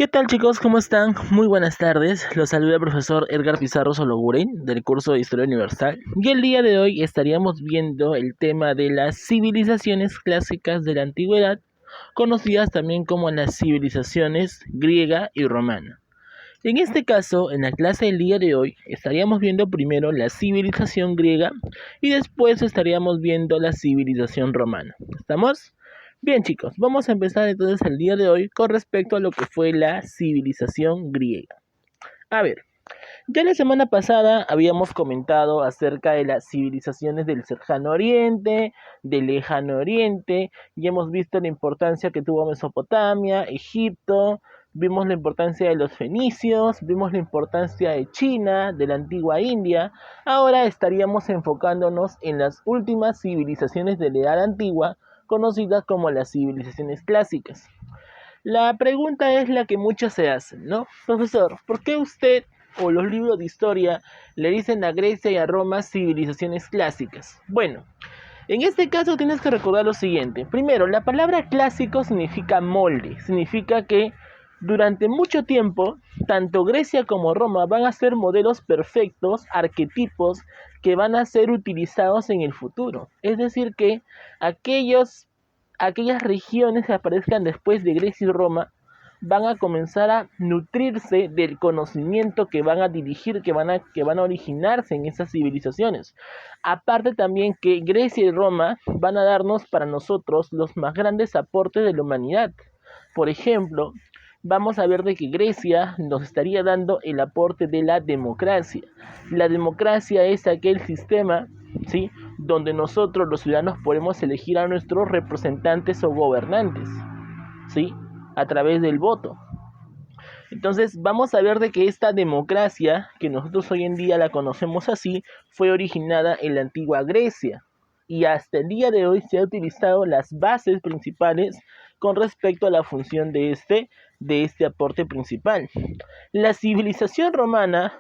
¿Qué tal, chicos? ¿Cómo están? Muy buenas tardes. Los saluda el profesor Edgar Pizarro Sologuren del curso de Historia Universal. Y el día de hoy estaríamos viendo el tema de las civilizaciones clásicas de la antigüedad, conocidas también como las civilizaciones griega y romana. En este caso, en la clase del día de hoy, estaríamos viendo primero la civilización griega y después estaríamos viendo la civilización romana. ¿Estamos? Bien, chicos, vamos a empezar entonces el día de hoy con respecto a lo que fue la civilización griega. A ver, ya la semana pasada habíamos comentado acerca de las civilizaciones del cercano oriente, del lejano oriente, y hemos visto la importancia que tuvo Mesopotamia, Egipto, vimos la importancia de los fenicios, vimos la importancia de China, de la antigua India. Ahora estaríamos enfocándonos en las últimas civilizaciones de la Edad Antigua, conocidas como las civilizaciones clásicas. La pregunta es la que muchos se hacen, ¿no? Profesor, ¿por qué usted o los libros de historia le dicen a Grecia y a Roma civilizaciones clásicas? Bueno, en este caso tienes que recordar lo siguiente. Primero, la palabra clásico significa molde, significa que durante mucho tiempo, tanto Grecia como Roma van a ser modelos perfectos, arquetipos que van a ser utilizados en el futuro. Es decir, que aquellas regiones que aparezcan después de Grecia y Roma van a comenzar a nutrirse del conocimiento que van a dirigir, que van a originarse en esas civilizaciones. Aparte también que Grecia y Roma van a darnos para nosotros los más grandes aportes de la humanidad. Por ejemplo, vamos a ver de que Grecia nos estaría dando el aporte de la democracia. La democracia es aquel sistema, ¿sí?, donde nosotros los ciudadanos podemos elegir a nuestros representantes o gobernantes, ¿sí?, a través del voto. Entonces vamos a ver de que esta democracia, que nosotros hoy en día la conocemos así, fue originada en la antigua Grecia. Y hasta el día de hoy se ha utilizado las bases principales con respecto a la función de este aporte principal. La civilización romana,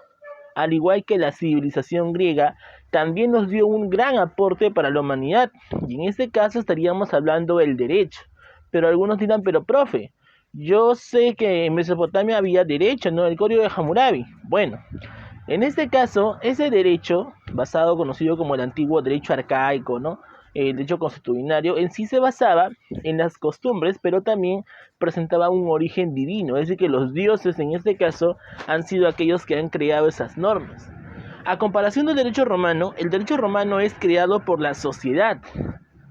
al igual que la civilización griega, también nos dio un gran aporte para la humanidad. Y en este caso estaríamos hablando del derecho. Pero algunos dirán, pero profe, yo sé que en Mesopotamia había derecho, ¿no? El Código de Hammurabi. Bueno, en este caso, ese derecho, conocido como el antiguo derecho arcaico, ¿no?, el derecho consuetudinario, en sí se basaba en las costumbres, pero también presentaba un origen divino, es decir, que los dioses en este caso han sido aquellos que han creado esas normas. A comparación del derecho romano, el derecho romano es creado por la sociedad.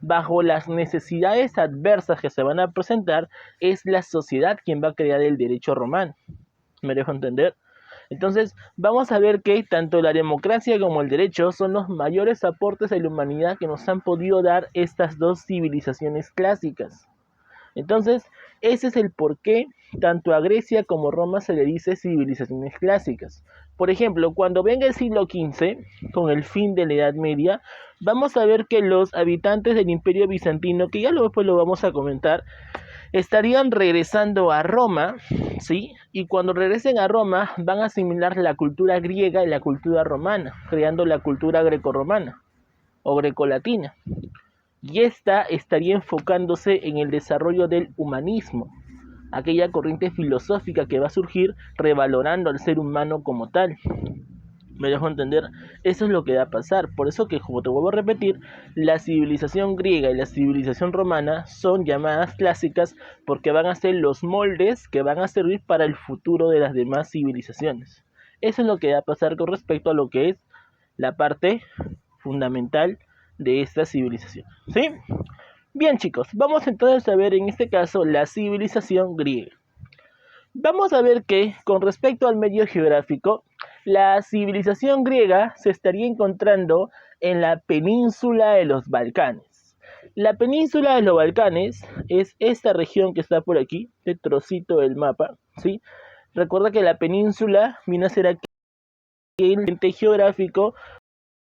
Bajo las necesidades adversas que se van a presentar, es la sociedad quien va a crear el derecho romano. ¿Me dejo entender? Entonces, vamos a ver que tanto la democracia como el derecho son los mayores aportes a la humanidad que nos han podido dar estas dos civilizaciones clásicas. Entonces, ese es el porqué tanto a Grecia como a Roma se le dice civilizaciones clásicas. Por ejemplo, cuando venga el siglo XV, con el fin de la Edad Media, vamos a ver que los habitantes del Imperio Bizantino, que ya después lo vamos a comentar, estarían regresando a Roma, ¿sí? Y cuando regresen a Roma van a asimilar la cultura griega y la cultura romana, creando la cultura grecorromana o grecolatina. Y esta estaría enfocándose en el desarrollo del humanismo, aquella corriente filosófica que va a surgir revalorando al ser humano como tal. ¿Me dejo entender? Eso es lo que va a pasar. Por eso que, como te vuelvo a repetir, la civilización griega y la civilización romana son llamadas clásicas porque van a ser los moldes que van a servir para el futuro de las demás civilizaciones. Eso es lo que va a pasar con respecto a lo que es la parte fundamental de esta civilización, ¿sí? Bien, chicos, vamos entonces a ver en este caso la civilización griega. Vamos a ver que con respecto al medio geográfico, la civilización griega se estaría encontrando en la península de los Balcanes. La península de los Balcanes es esta región que está por aquí, este trocito del mapa, ¿sí? Recuerda que la península viene a ser aquí el ente geográfico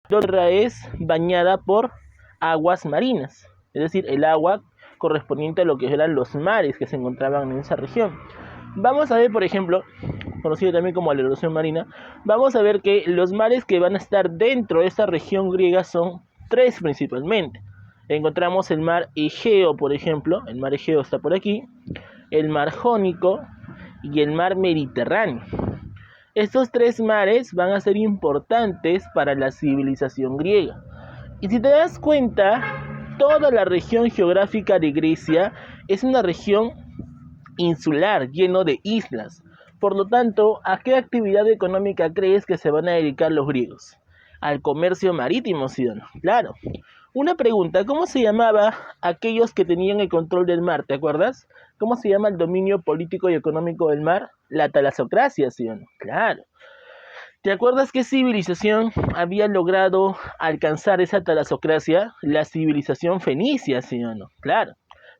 donde es bañada por aguas marinas, es decir, el agua correspondiente a lo que eran los mares que se encontraban en esa región. Vamos a ver, por ejemplo, conocido también como la erosión marina, vamos a ver que los mares que van a estar dentro de esta región griega son tres principalmente. Encontramos el mar Egeo, por ejemplo, el mar Egeo está por aquí, el mar Jónico y el mar Mediterráneo. Estos tres mares van a ser importantes para la civilización griega. Y si te das cuenta, toda la región geográfica de Grecia es una región insular, lleno de islas. Por lo tanto, ¿a qué actividad económica crees que se van a dedicar los griegos? Al comercio marítimo, ¿sí o no? Claro. Una pregunta, ¿cómo se llamaba aquellos que tenían el control del mar? ¿Te acuerdas? ¿Cómo se llama el dominio político y económico del mar? La talasocracia, ¿sí o no? Claro. ¿Te acuerdas qué civilización había logrado alcanzar esa talasocracia? La civilización fenicia, ¿sí o no? Claro.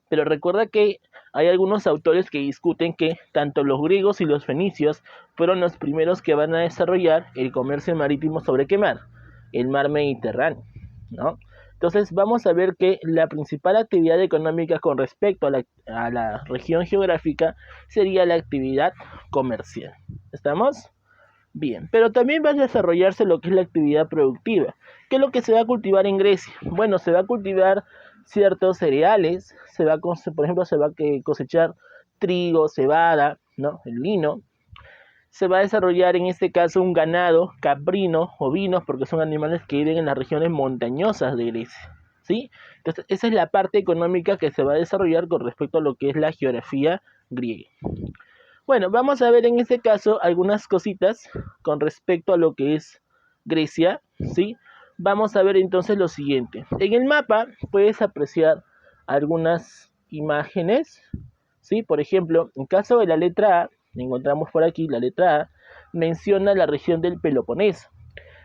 Pero recuerda que hay algunos autores que discuten que tanto los griegos y los fenicios fueron los primeros que van a desarrollar el comercio marítimo sobre qué mar, el mar Mediterráneo, ¿no? Entonces vamos a ver que la principal actividad económica con respecto a la región geográfica sería la actividad comercial. ¿Estamos? Bien, pero también va a desarrollarse lo que es la actividad productiva. ¿Qué es lo que se va a cultivar en Grecia? Bueno, se va a cultivar ciertos cereales, por ejemplo, se va a cosechar trigo, cebada, ¿no? El lino. Se va a desarrollar en este caso un ganado caprino, ovinos, porque son animales que viven en las regiones montañosas de Grecia, ¿sí? Entonces, esa es la parte económica que se va a desarrollar con respecto a lo que es la geografía griega. Bueno, vamos a ver en este caso algunas cositas con respecto a lo que es Grecia, ¿sí? Vamos a ver entonces lo siguiente. En el mapa puedes apreciar algunas imágenes, ¿sí? Por ejemplo, en caso de la letra A, encontramos por aquí la letra A, menciona la región del Peloponeso.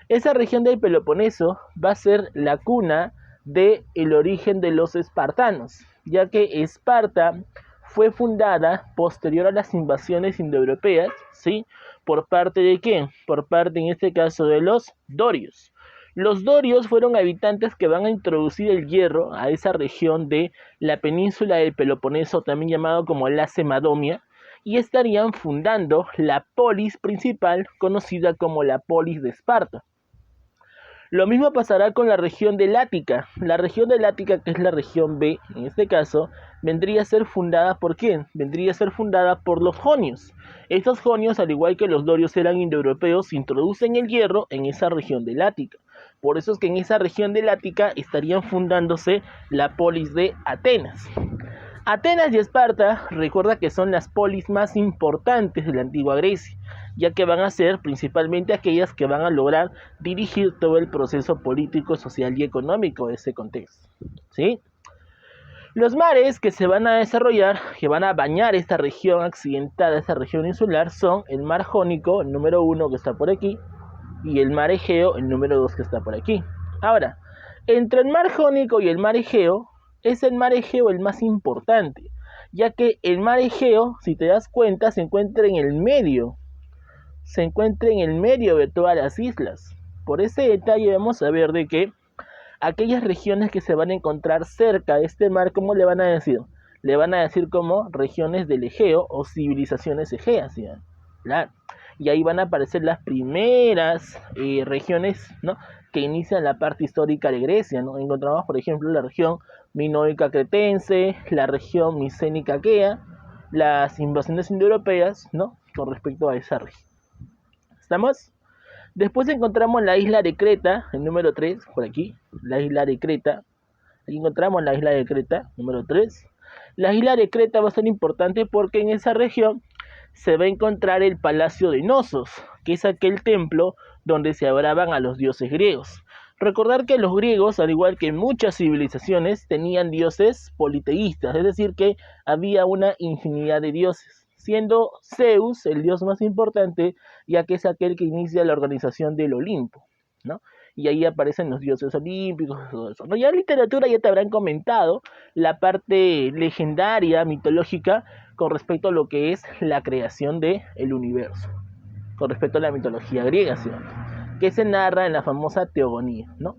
Esa región del Peloponeso va a ser la cuna del origen de los espartanos, ya que Esparta fue fundada posterior a las invasiones indoeuropeas, ¿sí? ¿Por parte de quién? Por parte, en este caso, de los dorios. Los dorios fueron habitantes que van a introducir el hierro a esa región de la península del Peloponeso, también llamado como la Macedonia, y estarían fundando la polis principal conocida como la polis de Esparta. Lo mismo pasará con la región de Lática. La región de Lática, que es la región B, en este caso, vendría a ser fundada ¿por quién? Vendría a ser fundada por los jonios. Estos jonios, al igual que los dorios eran indoeuropeos, introducen el hierro en esa región de Lática. Por eso es que en esa región de Lática estarían fundándose la polis de Atenas. Atenas y Esparta, recuerda que son las polis más importantes de la antigua Grecia, ya que van a ser principalmente aquellas que van a lograr dirigir todo el proceso político, social y económico de ese contexto, ¿sí? Los mares que se van a desarrollar, que van a bañar esta región accidentada, esta región insular, son el mar Jónico, el número 1 que está por aquí, y el mar Egeo, el número 2 que está por aquí. Ahora, entre el mar Jónico y el mar Egeo, es el mar Egeo el más importante, ya que el mar Egeo, si te das cuenta, se encuentra en el medio de todas las islas. Por ese detalle vamos a ver de que aquellas regiones que se van a encontrar cerca de este mar, ¿cómo le van a decir? Le van a decir como regiones del Egeo o civilizaciones egeas, ¿sí? Claro. Y ahí van a aparecer las primeras regiones, ¿no?, que inician la parte histórica de Grecia, ¿no? Encontramos, por ejemplo, la región minoica cretense, la región micénica aquea, las invasiones indoeuropeas, ¿no?, con respecto a esa región. ¿Estamos? Después encontramos la isla de Creta, el número 3, por aquí, la isla de Creta. Aquí encontramos la isla de Creta, número 3. La isla de Creta va a ser importante porque en esa región se va a encontrar el palacio de Knossos, que es aquel templo donde se adoraban a los dioses griegos. Recordar que los griegos, al igual que muchas civilizaciones, tenían dioses politeístas, es decir, que había una infinidad de dioses, siendo Zeus el dios más importante, ya que es aquel que inicia la organización del Olimpo, ¿no? Y ahí aparecen los dioses olímpicos, todo eso, ¿no? Ya en literatura ya te habrán comentado la parte legendaria, mitológica, con respecto a lo que es la creación del universo, con respecto a la mitología griega, ¿sí?, que se narra en la famosa Teogonía, ¿no?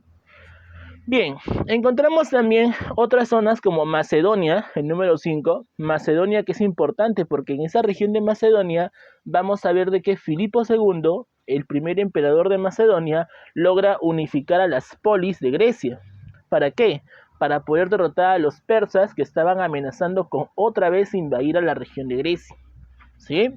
Bien, encontramos también otras zonas como Macedonia, el número 5, Macedonia, que es importante porque en esa región de Macedonia vamos a ver de que Filipo II, el primer emperador de Macedonia, logra unificar a las polis de Grecia. ¿Para qué? Para poder derrotar a los persas que estaban amenazando con otra vez invadir a la región de Grecia, ¿sí?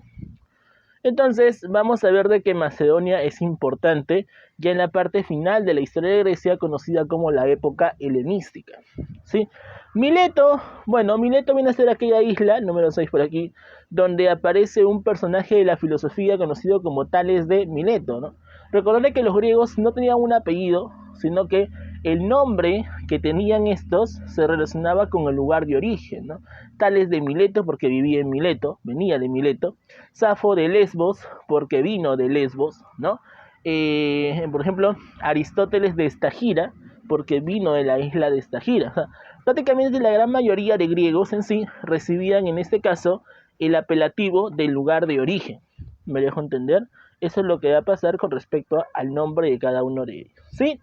Entonces vamos a ver de que Macedonia es importante ya en la parte final de la historia de Grecia, conocida como la época helenística, ¿sí? Mileto, bueno, Mileto viene a ser aquella isla, número 6 por aquí, donde aparece un personaje de la filosofía conocido como Tales de Mileto, ¿no? Recordad que los griegos no tenían un apellido, sino que el nombre que tenían estos se relacionaba con el lugar de origen, ¿no? Tales de Mileto porque vivía en Mileto, venía de Mileto. Safo de Lesbos porque vino de Lesbos, ¿no? Por ejemplo, Aristóteles de Estagira porque vino de la isla de Estagira. O sea, prácticamente la gran mayoría de griegos en sí recibían en este caso el apelativo del lugar de origen. ¿Me dejo entender? Eso es lo que va a pasar con respecto al nombre de cada uno de ellos, ¿sí?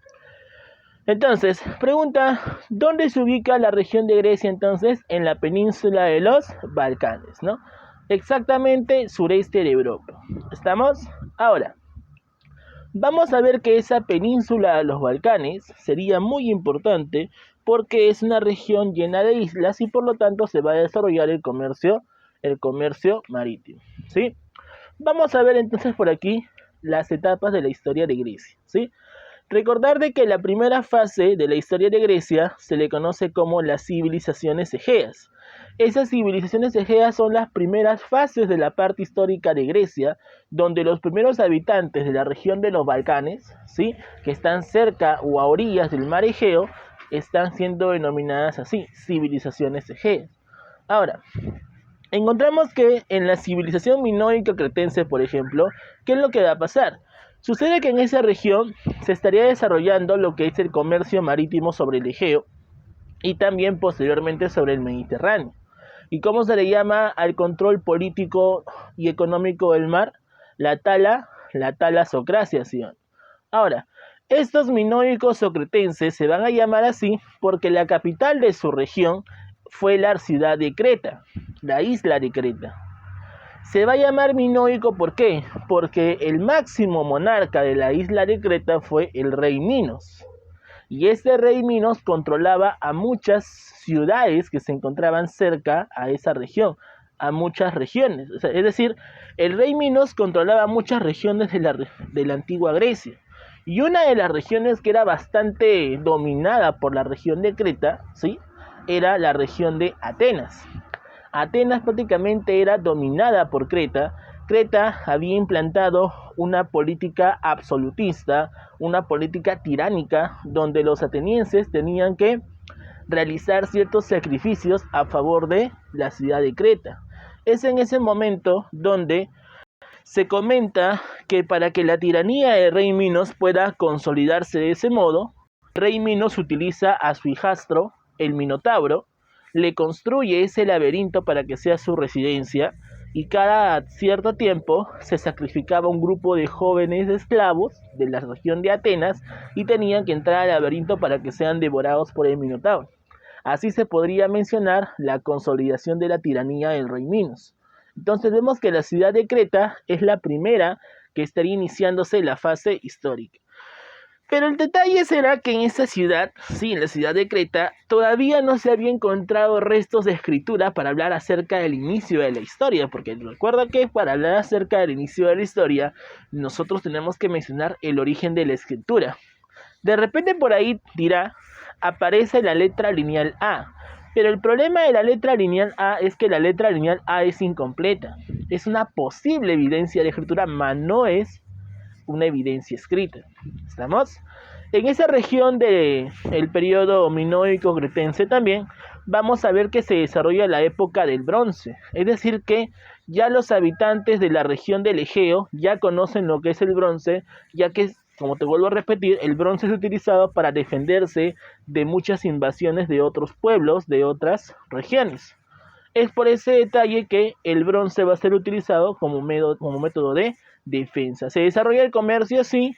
Entonces, pregunta, ¿dónde se ubica la región de Grecia entonces? En la península de los Balcanes, ¿no? Exactamente sureste de Europa. ¿Estamos? Ahora, vamos a ver que esa península de los Balcanes sería muy importante porque es una región llena de islas y por lo tanto se va a desarrollar el comercio marítimo, ¿sí? Vamos a ver entonces por aquí las etapas de la historia de Grecia, ¿sí? Recordar de que la primera fase de la historia de Grecia se le conoce como las civilizaciones egeas. Esas civilizaciones egeas son las primeras fases de la parte histórica de Grecia, donde los primeros habitantes de la región de los Balcanes, ¿sí?, que están cerca o a orillas del mar Egeo, están siendo denominadas así, civilizaciones egeas. Ahora, encontramos que en la civilización minoica cretense, por ejemplo, ¿qué es lo que va a pasar? Sucede que en esa región se estaría desarrollando lo que es el comercio marítimo sobre el Egeo y también posteriormente sobre el Mediterráneo. ¿Y cómo se le llama al control político y económico del mar? La talasocracia, ¿sí? Ahora, estos minoicos o cretenses se van a llamar así porque la capital de su región fue la ciudad de Creta, la isla de Creta. Se va a llamar minoico, ¿por qué? Porque el máximo monarca de la isla de Creta fue el rey Minos. Y este rey Minos controlaba a muchas ciudades que se encontraban cerca a esa región, a muchas regiones. O sea, es decir, el rey Minos controlaba muchas regiones de la antigua Grecia. Y una de las regiones que era bastante dominada por la región de Creta, ¿sí?, era la región de Atenas. Atenas prácticamente era dominada por Creta. Creta había implantado una política absolutista, una política tiránica, donde los atenienses tenían que realizar ciertos sacrificios a favor de la ciudad de Creta. Es en ese momento donde se comenta que para que la tiranía del rey Minos pueda consolidarse de ese modo, el rey Minos utiliza a su hijastro, el Minotauro, le construye ese laberinto para que sea su residencia y cada cierto tiempo se sacrificaba un grupo de jóvenes esclavos de la región de Atenas y tenían que entrar al laberinto para que sean devorados por el Minotauro. Así se podría mencionar la consolidación de la tiranía del rey Minos. Entonces vemos que la ciudad de Creta es la primera que estaría iniciándose la fase histórica. Pero el detalle será que en esa ciudad, sí, en la ciudad de Creta, todavía no se había encontrado restos de escritura para hablar acerca del inicio de la historia, porque recuerda que para hablar acerca del inicio de la historia, nosotros tenemos que mencionar el origen de la escritura. De repente por ahí dirá, aparece la letra lineal A, pero el problema de la letra lineal A es que la letra lineal A es incompleta. Es una posible evidencia de escritura, mas no es una evidencia escrita. ¿Estamos? En esa región del periodo minoico cretense también vamos a ver que se desarrolla la época del bronce, es decir que ya los habitantes de la región del Egeo ya conocen lo que es el bronce, ya que, como te vuelvo a repetir, el bronce es utilizado para defenderse de muchas invasiones de otros pueblos, de otras regiones. Es por ese detalle que el bronce va a ser utilizado como método de defensa. Se desarrolla el comercio, sí.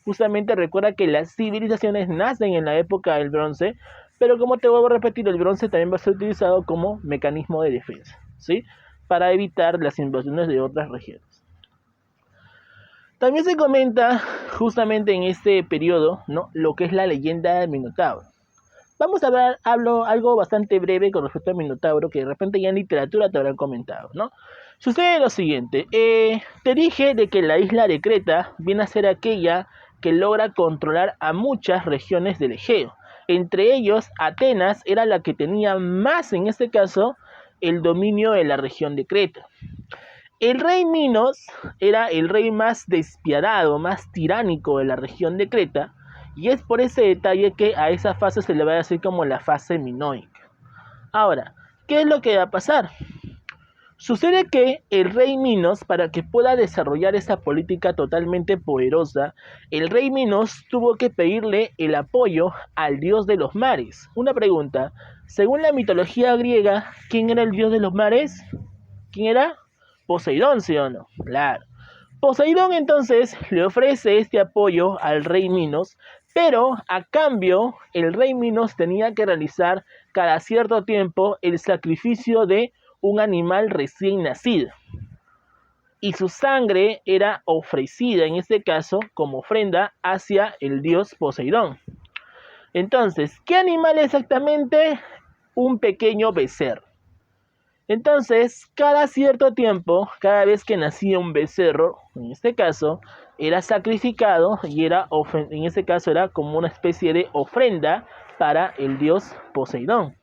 Justamente recuerda que las civilizaciones nacen en la época del bronce, pero como te vuelvo a repetir, el bronce también va a ser utilizado como mecanismo de defensa, ¿sí?, para evitar las invasiones de otras regiones. También se comenta justamente en este periodo, ¿no?, lo que es la leyenda del Minotauro. vamos a hablar algo bastante breve con respecto al Minotauro, que de repente ya en literatura te habrán comentado, ¿no? Sucede lo siguiente, te dije de que la isla de Creta viene a ser aquella que logra controlar a muchas regiones del Egeo. Entre ellos, Atenas era la que tenía más, en este caso, el dominio de la región de Creta. El rey Minos era el rey más despiadado, más tiránico de la región de Creta, y es por ese detalle que a esa fase se le va a decir como la fase minoica. Ahora, ¿qué es lo que va a pasar? Sucede que el rey Minos, para que pueda desarrollar esa política totalmente poderosa, el rey Minos tuvo que pedirle el apoyo al dios de los mares. Una pregunta, según la mitología griega, ¿quién era el dios de los mares? ¿Quién era? Poseidón, ¿sí o no? Claro. Poseidón entonces le ofrece este apoyo al rey Minos, pero a cambio el rey Minos tenía que realizar cada cierto tiempo el sacrificio de un animal recién nacido. Y su sangre era ofrecida, en este caso, como ofrenda hacia el dios Poseidón. Entonces, ¿qué animal exactamente? Un pequeño becerro. Entonces, cada cierto tiempo, cada vez que nacía un becerro, en este caso, era sacrificado y en este caso era como una especie de ofrenda para el dios Poseidón.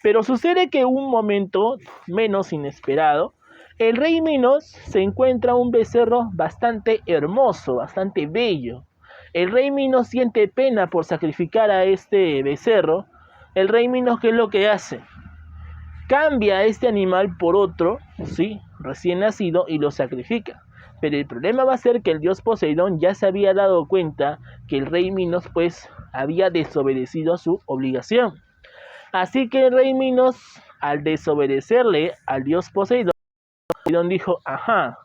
Pero sucede que un momento menos inesperado, el rey Minos se encuentra un becerro bastante hermoso, bastante bello. El rey Minos siente pena por sacrificar a este becerro. El rey Minos, ¿qué es lo que hace? Cambia a este animal por otro, ¿sí?, recién nacido, y lo sacrifica. Pero el problema va a ser que el dios Poseidón ya se había dado cuenta que el rey Minos pues había desobedecido a su obligación. Así que el rey Minos, al desobedecerle al dios Poseidón dijo, ajá,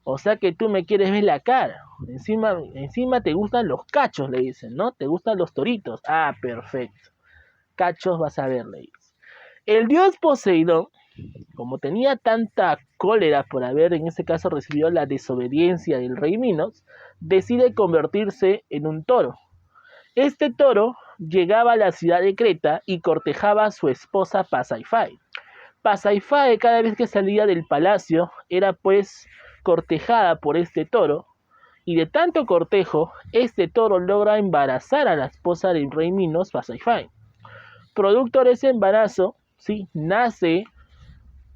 o sea que tú me quieres ver la cara, encima te gustan los cachos, le dicen, ¿no? Te gustan los toritos. Ah, perfecto, cachos vas a ver, le dicen. El dios Poseidón, como tenía tanta cólera por haber en este caso recibido la desobediencia del rey Minos, decide convertirse en un toro. Este toro llegaba a la ciudad de Creta y cortejaba a su esposa Pasífae. Pasífae, cada vez que salía del palacio, era pues cortejada por este toro, y de tanto cortejo, este toro logra embarazar a la esposa del rey Minos, Pasífae. Producto de ese embarazo, ¿sí?, nace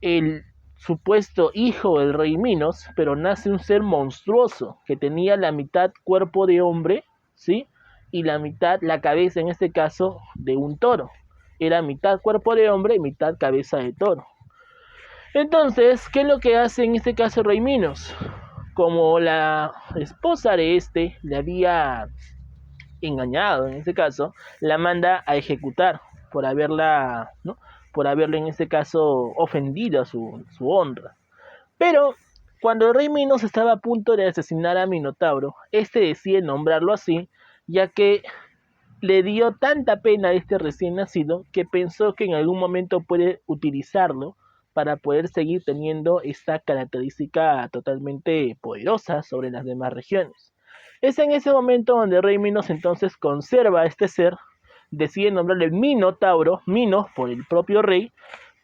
el supuesto hijo del rey Minos, pero nace un ser monstruoso que tenía la mitad cuerpo de hombre, ¿sí?, y la mitad, la cabeza en este caso, de un toro. Era mitad cuerpo de hombre y mitad cabeza de toro. Entonces, ¿qué es lo que hace en este caso el rey Minos? Como la esposa de este le había engañado, en este caso, la manda a ejecutar por haberla, ¿no?, por haberle en este caso ofendido a su honra. Pero cuando el rey Minos estaba a punto de asesinar a Minotauro, este decide nombrarlo así, ya que le dio tanta pena a este recién nacido que pensó que en algún momento puede utilizarlo para poder seguir teniendo esta característica totalmente poderosa sobre las demás regiones. Es en ese momento donde el rey Minos entonces conserva a este ser, decide nombrarle Minotauro, Minos por el propio rey,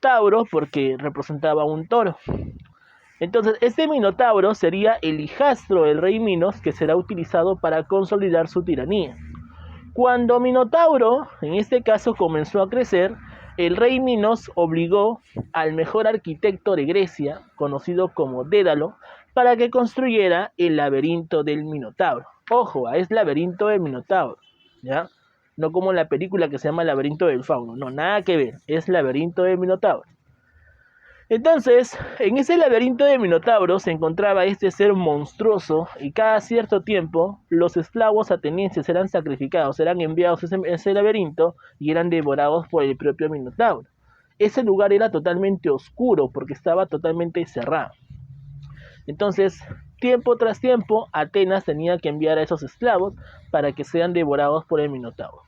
Tauro porque representaba un toro. Entonces, este Minotauro sería el hijastro del rey Minos que será utilizado para consolidar su tiranía. Cuando Minotauro, en este caso, comenzó a crecer, el rey Minos obligó al mejor arquitecto de Grecia, conocido como Dédalo, para que construyera el laberinto del Minotauro. Ojo, es laberinto del Minotauro, ¿ya? No como en la película que se llama Laberinto del Fauno, no, nada que ver, es laberinto del Minotauro. Entonces, en ese laberinto de Minotauro se encontraba este ser monstruoso y cada cierto tiempo los esclavos atenienses eran sacrificados, eran enviados a ese laberinto y eran devorados por el propio Minotauro. Ese lugar era totalmente oscuro porque estaba totalmente cerrado. Entonces, tiempo tras tiempo, Atenas tenía que enviar a esos esclavos para que sean devorados por el Minotauro.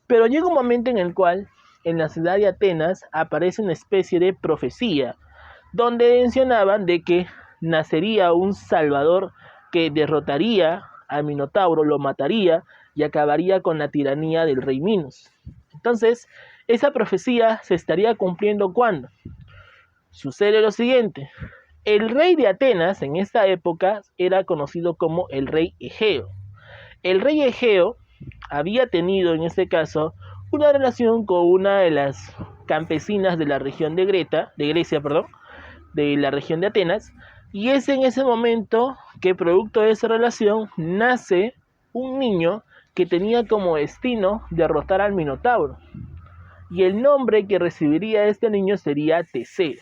Pero llega un momento en el cual en la ciudad de Atenas aparece una especie de profecía donde mencionaban de que nacería un salvador que derrotaría a Minotauro, lo mataría y acabaría con la tiranía del rey Minos. Entonces, esa profecía se estaría cumpliendo ¿cuándo? Sucede lo siguiente. El rey de Atenas en esta época era conocido como el rey Egeo. El rey Egeo había tenido en este caso una relación con una de las campesinas de la región de Grecia, de la región de Atenas, y es en ese momento que producto de esa relación nace un niño que tenía como destino derrotar al Minotauro, y el nombre que recibiría este niño sería Teseo.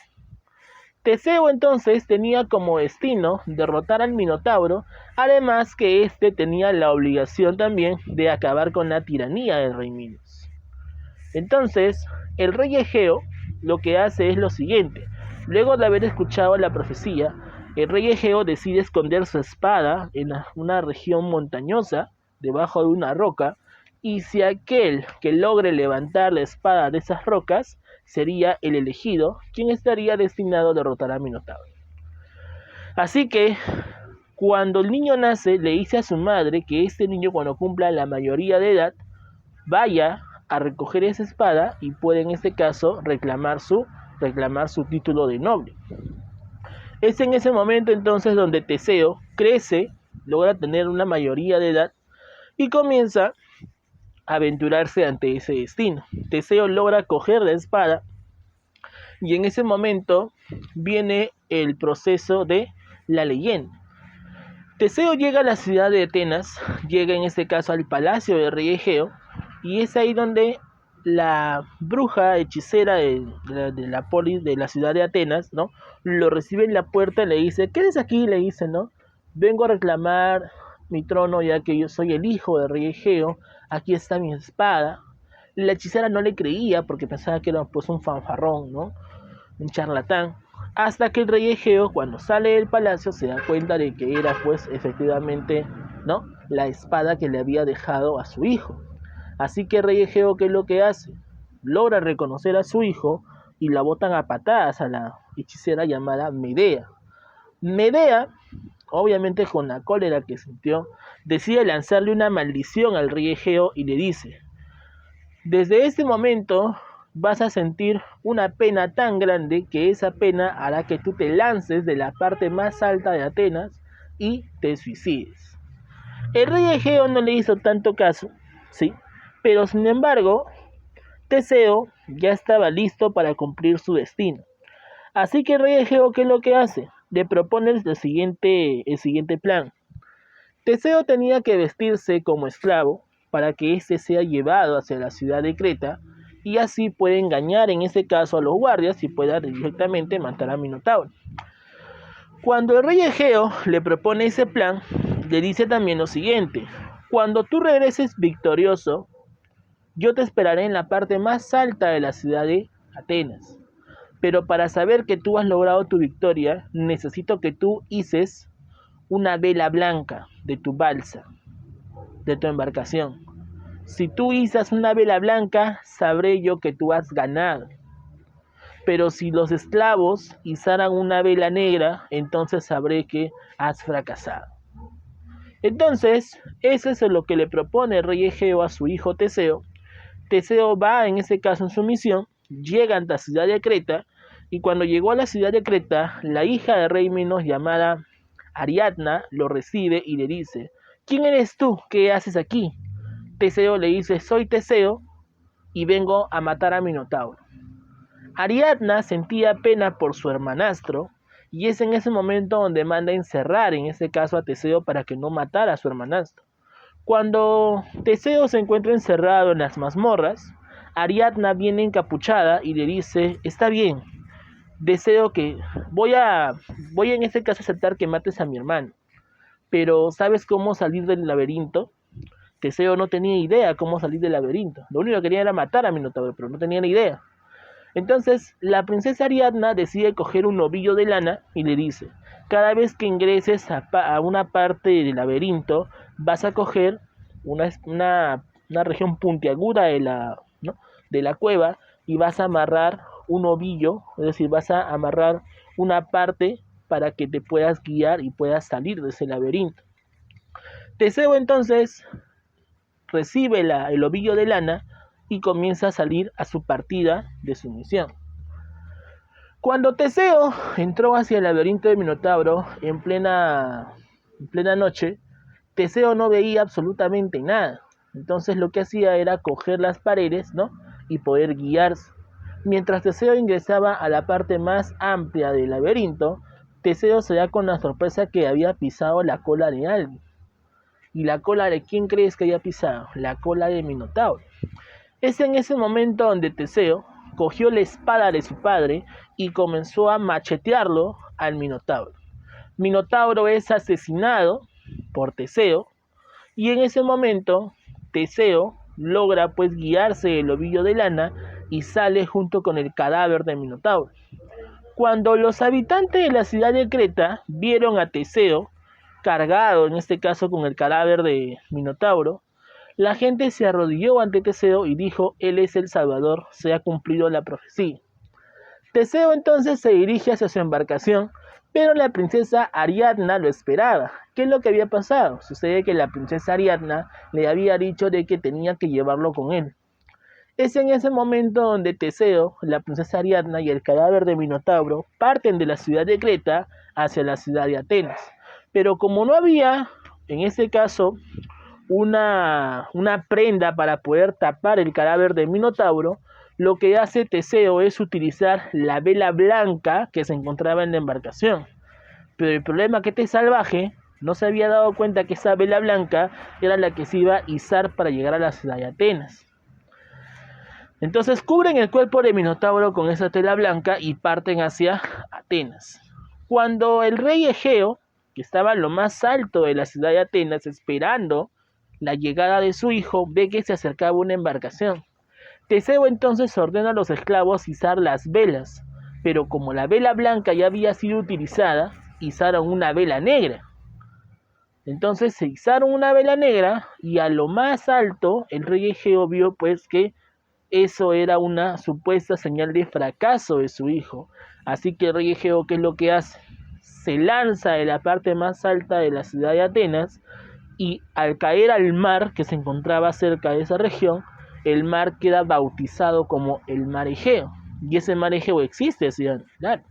Teseo entonces tenía como destino derrotar al Minotauro, además que éste tenía la obligación también de acabar con la tiranía del rey Minos. Entonces, el rey Egeo lo que hace es lo siguiente. Luego de haber escuchado la profecía, el rey Egeo decide esconder su espada en una región montañosa, debajo de una roca, y si aquel que logre levantar la espada de esas rocas sería el elegido, quien estaría destinado a derrotar a Minotauro. Así que, cuando el niño nace, le dice a su madre que este niño, cuando cumpla la mayoría de edad, vaya a recoger esa espada y puede en este caso reclamar su título de noble. Es en ese momento entonces donde Teseo crece, logra tener una mayoría de edad y comienza a aventurarse ante ese destino. Teseo logra coger la espada y en ese momento viene el proceso de la leyenda. Teseo llega a la ciudad de Atenas, llega en este caso al palacio del rey Egeo, y es ahí donde la bruja hechicera de la polis de la ciudad de Atenas, ¿no?, lo recibe en la puerta y le dice: ¿qué eres aquí? Le dice, ¿no? Vengo a reclamar mi trono, ya que yo soy el hijo del rey Egeo, aquí está mi espada. La hechicera no le creía porque pensaba que era pues un fanfarrón, ¿no?, un charlatán, hasta que el rey Egeo, cuando sale del palacio, se da cuenta de que era pues efectivamente, ¿no?, la espada que le había dejado a su hijo. Así que el rey Egeo, ¿qué es lo que hace? Logra reconocer a su hijo y la botan a patadas a la hechicera llamada Medea. Medea, obviamente con la cólera que sintió, decide lanzarle una maldición al rey Egeo y le dice: desde este momento vas a sentir una pena tan grande que esa pena hará que tú te lances de la parte más alta de Atenas y te suicides. El rey Egeo no le hizo tanto caso, ¿sí?, pero sin embargo, Teseo ya estaba listo para cumplir su destino. Así que el rey Egeo, ¿qué es lo que hace? Le propone el siguiente plan. Teseo tenía que vestirse como esclavo para que éste sea llevado hacia la ciudad de Creta y así puede engañar en ese caso a los guardias y pueda directamente matar a Minotauro. Cuando el rey Egeo le propone ese plan, le dice también lo siguiente: cuando tú regreses victorioso, yo te esperaré en la parte más alta de la ciudad de Atenas. Pero para saber que tú has logrado tu victoria, necesito que tú hices una vela blanca de tu balsa, de tu embarcación. Si tú izas una vela blanca, sabré yo que tú has ganado. Pero si los esclavos izaran una vela negra, entonces sabré que has fracasado. Entonces, eso es lo que le propone el rey Egeo a su hijo Teseo. Teseo va en ese caso en su misión, llega a la ciudad de Creta, y cuando llegó a la ciudad de Creta, la hija del rey Minos llamada Ariadna lo recibe y le dice: ¿quién eres tú? ¿Qué haces aquí? Teseo le dice: soy Teseo y vengo a matar a Minotauro. Ariadna sentía pena por su hermanastro y es en ese momento donde manda encerrar en este caso a Teseo para que no matara a su hermanastro. Cuando Teseo se encuentra encerrado en las mazmorras, Ariadna viene encapuchada y le dice: está bien, deseo que voy en este caso a aceptar que mates a mi hermano, pero ¿sabes cómo salir del laberinto? Teseo no tenía idea cómo salir del laberinto. Lo único que quería era matar a Minotauro, pero no tenía ni idea. Entonces la princesa Ariadna decide coger un ovillo de lana y le dice: cada vez que ingreses a una parte del laberinto, vas a coger una región puntiaguda de la cueva y vas a amarrar un ovillo, es decir, vas a amarrar una parte para que te puedas guiar y puedas salir de ese laberinto. Teseo entonces recibe el ovillo de lana y comienza a salir a su partida de su misión. Cuando Teseo entró hacia el laberinto de Minotauro en plena noche, Teseo no veía absolutamente nada. Entonces lo que hacía era coger las paredes, ¿no?, y poder guiarse. Mientras Teseo ingresaba a la parte más amplia del laberinto, Teseo se da con la sorpresa que había pisado la cola de alguien. ¿Y la cola de quién crees que había pisado? La cola de Minotauro. Es en ese momento donde Teseo cogió la espada de su padre y comenzó a machetearlo al Minotauro. Minotauro es asesinado por Teseo y en ese momento Teseo logra pues guiarse el ovillo de lana y sale junto con el cadáver de Minotauro. Cuando los habitantes de la ciudad de Creta vieron a Teseo cargado, en este caso con el cadáver de Minotauro, la gente se arrodilló ante Teseo y dijo: él es el Salvador, se ha cumplido la profecía. Teseo entonces se dirige hacia su embarcación, pero la princesa Ariadna lo esperaba. ¿Qué es lo que había pasado? Sucede que la princesa Ariadna le había dicho de que tenía que llevarlo con él. Es en ese momento donde Teseo, la princesa Ariadna y el cadáver de Minotauro parten de la ciudad de Creta hacia la ciudad de Atenas. Pero como no había, en ese caso, una prenda para poder tapar el cadáver de Minotauro, lo que hace Teseo es utilizar la vela blanca que se encontraba en la embarcación. Pero el problema es que este salvaje no se había dado cuenta que esa vela blanca era la que se iba a izar para llegar a la ciudad de Atenas. Entonces cubren el cuerpo de Minotauro con esa tela blanca y parten hacia Atenas. Cuando el rey Egeo, que estaba en lo más alto de la ciudad de Atenas esperando la llegada de su hijo, ve que se acercaba una embarcación. Teseo entonces ordena a los esclavos izar las velas, pero como la vela blanca ya había sido utilizada, izaron una vela negra. Entonces se izaron una vela negra y a lo más alto el rey Egeo vio pues que eso era una supuesta señal de fracaso de su hijo. Así que el rey Egeo, ¿qué es lo que hace? Se lanza de la parte más alta de la ciudad de Atenas y al caer al mar que se encontraba cerca de esa región, el mar queda bautizado como el mar Egeo. Y ese mar Egeo existe, ¿sí? Claro.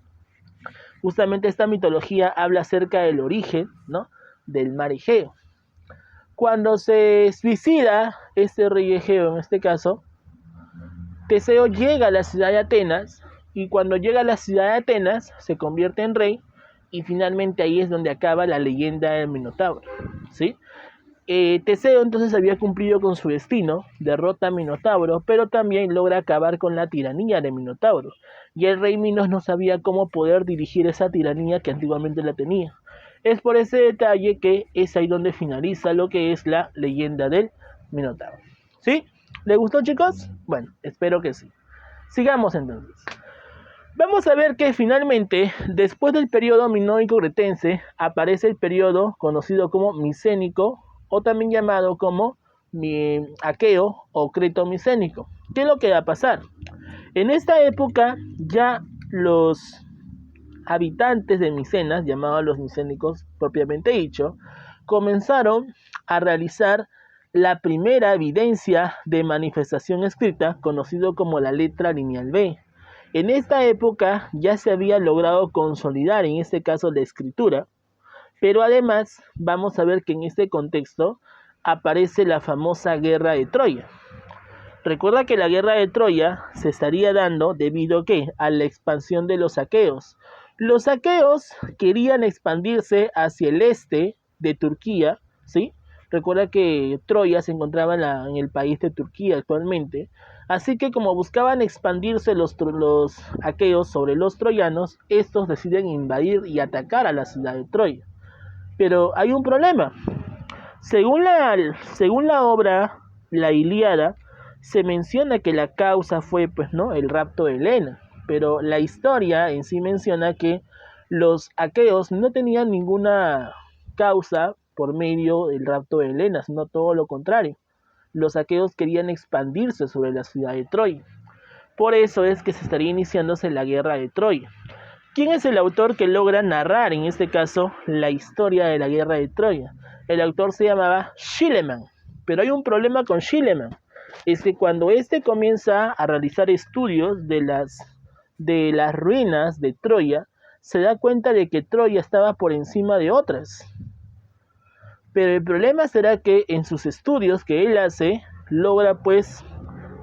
Justamente esta mitología habla acerca del origen, ¿no?, del mar Egeo. Cuando se suicida este rey Egeo, en este caso, Teseo llega a la ciudad de Atenas y cuando llega a la ciudad de Atenas se convierte en rey y finalmente ahí es donde acaba la leyenda del Minotauro, ¿sí? Teseo entonces había cumplido con su destino, derrota a Minotauro, pero también logra acabar con la tiranía de Minotauro. Y el rey Minos no sabía cómo poder dirigir esa tiranía que antiguamente la tenía. Es por ese detalle que es ahí donde finaliza lo que es la leyenda del Minotauro. ¿Sí? ¿Les gustó, chicos? Bueno, espero que sí. Sigamos entonces. Vamos a ver que finalmente, después del periodo minoico-cretense, aparece el periodo conocido como micénico, o también llamado como aqueo o creto-micénico. ¿Qué es lo que va a pasar? En esta época ya los habitantes de Micenas, llamados los micénicos propiamente dicho, comenzaron a realizar la primera evidencia de manifestación escrita, conocido como la letra lineal B. En esta época ya se había logrado consolidar, en este caso, la escritura, pero además vamos a ver que en este contexto aparece la famosa guerra de Troya. Recuerda que la guerra de Troya se estaría dando debido a la expansión de los aqueos. Los aqueos querían expandirse hacia el este de Turquía, ¿sí? Recuerda que Troya se encontraba en el país de Turquía actualmente. Así que como buscaban expandirse los aqueos sobre los troyanos, estos deciden invadir y atacar a la ciudad de Troya. Pero hay un problema. Según la obra, la Ilíada, se menciona que la causa fue el rapto de Helena. Pero la historia en sí menciona que los aqueos no tenían ninguna causa por medio del rapto de Helena, sino todo lo contrario. Los aqueos querían expandirse sobre la ciudad de Troya. Por eso es que se estaría iniciándose la guerra de Troya. ¿Quién es el autor que logra narrar, en este caso, la historia de la guerra de Troya? El autor se llamaba Schliemann, pero hay un problema con Schliemann. es que cuando éste comienza a realizar estudios de las ruinas de Troya, se da cuenta de que Troya estaba por encima de otras. Pero el problema será que en sus estudios que él hace, logra pues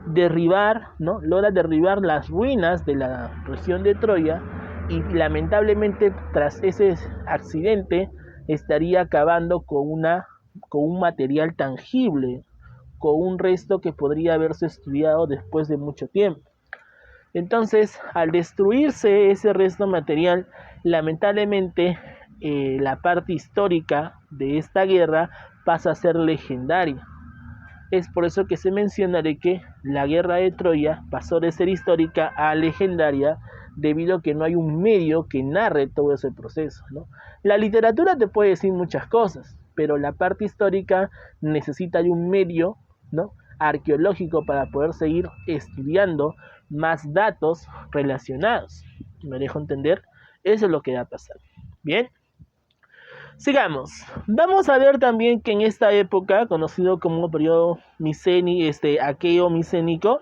derribar, ¿no? Logra derribar las ruinas de la región de Troya, y lamentablemente tras ese accidente estaría acabando con un material tangible, con un resto que podría haberse estudiado después de mucho tiempo. Entonces, al destruirse ese resto material, lamentablemente la parte histórica de esta guerra pasa a ser legendaria. Es por eso que se menciona de que la guerra de Troya pasó de ser histórica a legendaria, debido a que no hay un medio que narre todo ese proceso, ¿no? La literatura te puede decir muchas cosas, pero la parte histórica necesita de un medio, ¿no?, arqueológico para poder seguir estudiando más datos relacionados. ¿Me dejo entender? Eso es lo que va a pasar. Bien. Sigamos. Vamos a ver también que en esta época, conocido como periodo aqueo-micénico,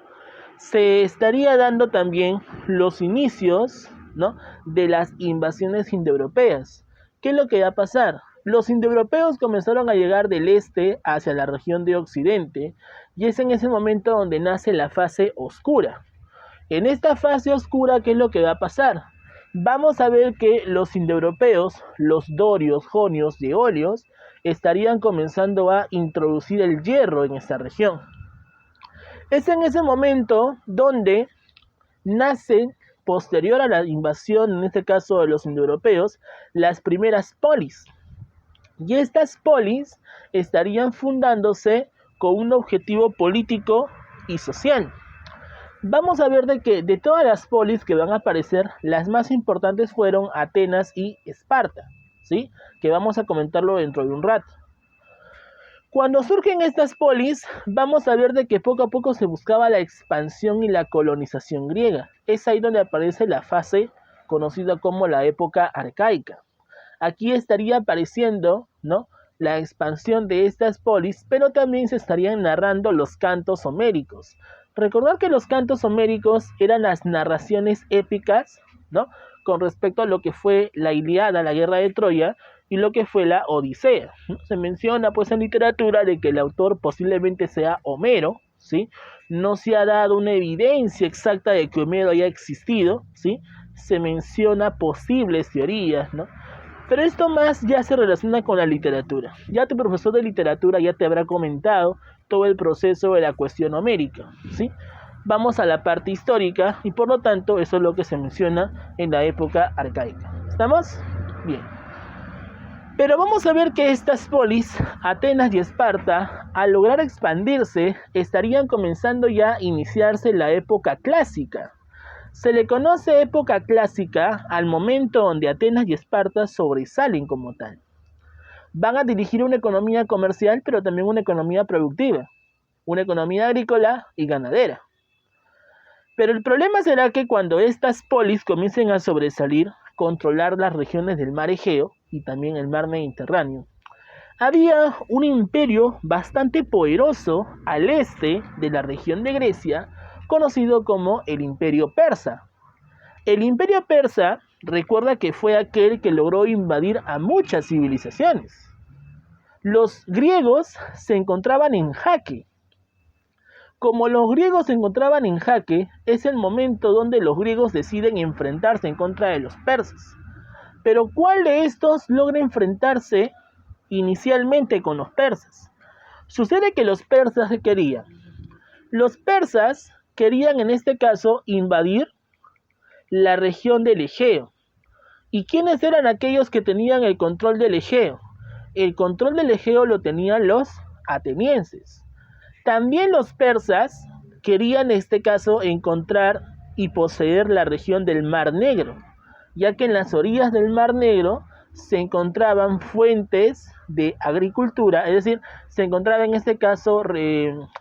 se estaría dando también los inicios, ¿no?, de las invasiones indoeuropeas. ¿Qué es lo que va a pasar? Los indoeuropeos comenzaron a llegar del este hacia la región de Occidente, y es en ese momento donde nace la fase oscura. En esta fase oscura, ¿qué es lo que va a pasar? Vamos a ver que los indoeuropeos, los dorios, jonios y eolios, estarían comenzando a introducir el hierro en esta región. Es en ese momento donde nacen, posterior a la invasión, en este caso de los indoeuropeos, las primeras polis. Y estas polis estarían fundándose con un objetivo político y social. Vamos a ver de que de todas las polis que van a aparecer, las más importantes fueron Atenas y Esparta, ¿sí?, que vamos a comentarlo dentro de un rato. Cuando surgen estas polis, vamos a ver de que poco a poco se buscaba la expansión y la colonización griega. Es ahí donde aparece la fase conocida como la época arcaica. Aquí estaría apareciendo, ¿no?, la expansión de estas polis, pero también se estarían narrando los cantos homéricos. Recordar que los cantos homéricos eran las narraciones épicas, ¿no?, con respecto a lo que fue la Ilíada, la guerra de Troya, y lo que fue la Odisea. Se menciona pues en literatura de que el autor posiblemente sea Homero, ¿sí? No se ha dado una evidencia exacta de que Homero haya existido, ¿sí? Se menciona posibles teorías, ¿no? Pero esto más ya se relaciona con la literatura. Ya tu profesor de literatura ya te habrá comentado todo el proceso de la cuestión homérica, ¿sí? Vamos a la parte histórica y por lo tanto eso es lo que se menciona en la época arcaica. ¿Estamos? Bien. Pero vamos a ver que estas polis, Atenas y Esparta, al lograr expandirse, estarían comenzando ya a iniciarse la época clásica. Se le conoce época clásica al momento donde Atenas y Esparta sobresalen como tal. Van a dirigir una economía comercial, pero también una economía productiva, una economía agrícola y ganadera. Pero el problema será que cuando estas polis comiencen a sobresalir, controlar las regiones del mar Egeo y también el mar Mediterráneo, había un imperio bastante poderoso al este de la región de Grecia, conocido como el Imperio Persa. El Imperio Persa, recuerda que fue aquel que logró invadir a muchas civilizaciones. Los griegos se encontraban en jaque. Como los griegos se encontraban en jaque, es el momento donde los griegos deciden enfrentarse en contra de los persas. Pero ¿cuál de estos logra enfrentarse inicialmente con los persas? Sucede que los persas ¿qué querían? Los persas querían en este caso invadir la región del Egeo. ¿Y quiénes eran aquellos que tenían el control del Egeo? El control del Egeo lo tenían los atenienses. También los persas querían en este caso encontrar y poseer la región del Mar Negro, ya que en las orillas del Mar Negro se encontraban fuentes de agricultura, es decir, se encontraban en este caso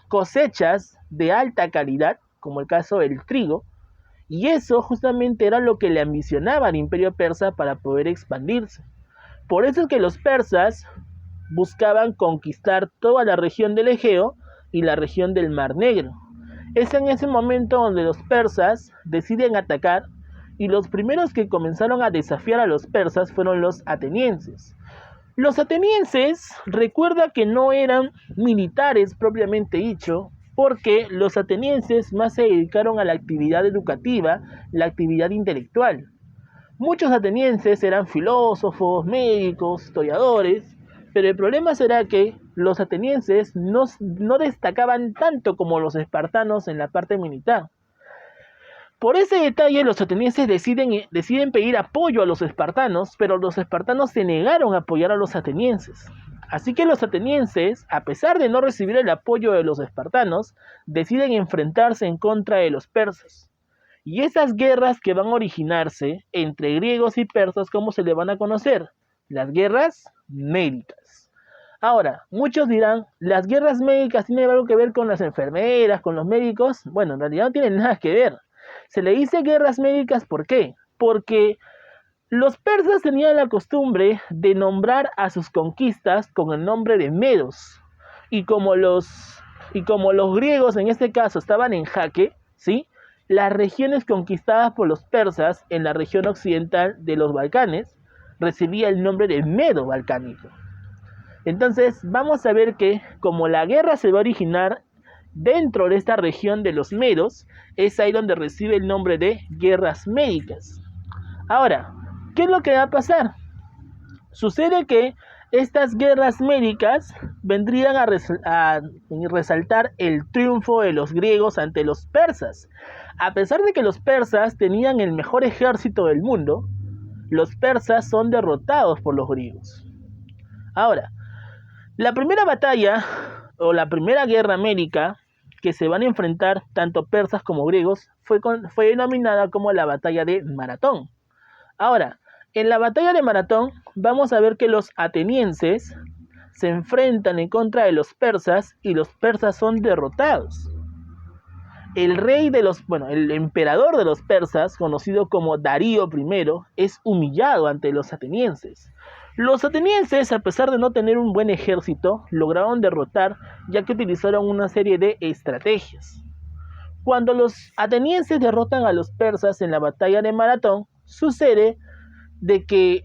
cosechas de alta calidad, como el caso del trigo, y eso justamente era lo que le ambicionaba al Imperio Persa para poder expandirse. Por eso es que los persas buscaban conquistar toda la región del Egeo y la región del Mar Negro. Es en ese momento donde los persas deciden atacar, y los primeros que comenzaron a desafiar a los persas fueron los atenienses. Los atenienses, recuerda que no eran militares propiamente dicho, porque los atenienses más se dedicaron a la actividad educativa, la actividad intelectual. Muchos atenienses eran filósofos, médicos, historiadores, pero el problema será que los atenienses no destacaban tanto como los espartanos en la parte militar. Por ese detalle, los atenienses deciden pedir apoyo a los espartanos, pero los espartanos se negaron a apoyar a los atenienses. Así que los atenienses, a pesar de no recibir el apoyo de los espartanos, deciden enfrentarse en contra de los persas. Y esas guerras que van a originarse entre griegos y persas, ¿cómo se le van a conocer? Las guerras médicas. Ahora, muchos dirán, ¿las guerras médicas tienen algo que ver con las enfermeras, con los médicos? Bueno, en realidad no tienen nada que ver. Se le dice guerras médicas, ¿por qué? Porque los persas tenían la costumbre de nombrar a sus conquistas con el nombre de medos. Y como los griegos en este caso estaban en jaque, ¿sí?, las regiones conquistadas por los persas en la región occidental de los Balcanes recibía el nombre de Medo Balcánico. Entonces vamos a ver que como la guerra se va a originar dentro de esta región de los medos, es ahí donde recibe el nombre de guerras médicas. Ahora, ¿qué es lo que va a pasar? Sucede que estas guerras médicas vendrían a resaltar el triunfo de los griegos ante los persas. A pesar de que los persas tenían el mejor ejército del mundo, los persas son derrotados por los griegos. Ahora, la primera batalla o la primera guerra médica que se van a enfrentar tanto persas como griegos fue denominada como la batalla de Maratón. Ahora, en la batalla de Maratón vamos a ver que los atenienses se enfrentan en contra de los persas y los persas son derrotados. El emperador de los persas, conocido como Darío I, es humillado ante los atenienses. Los atenienses, a pesar de no tener un buen ejército, lograron derrotar ya que utilizaron una serie de estrategias. Cuando los atenienses derrotan a los persas en la batalla de Maratón, sucede de que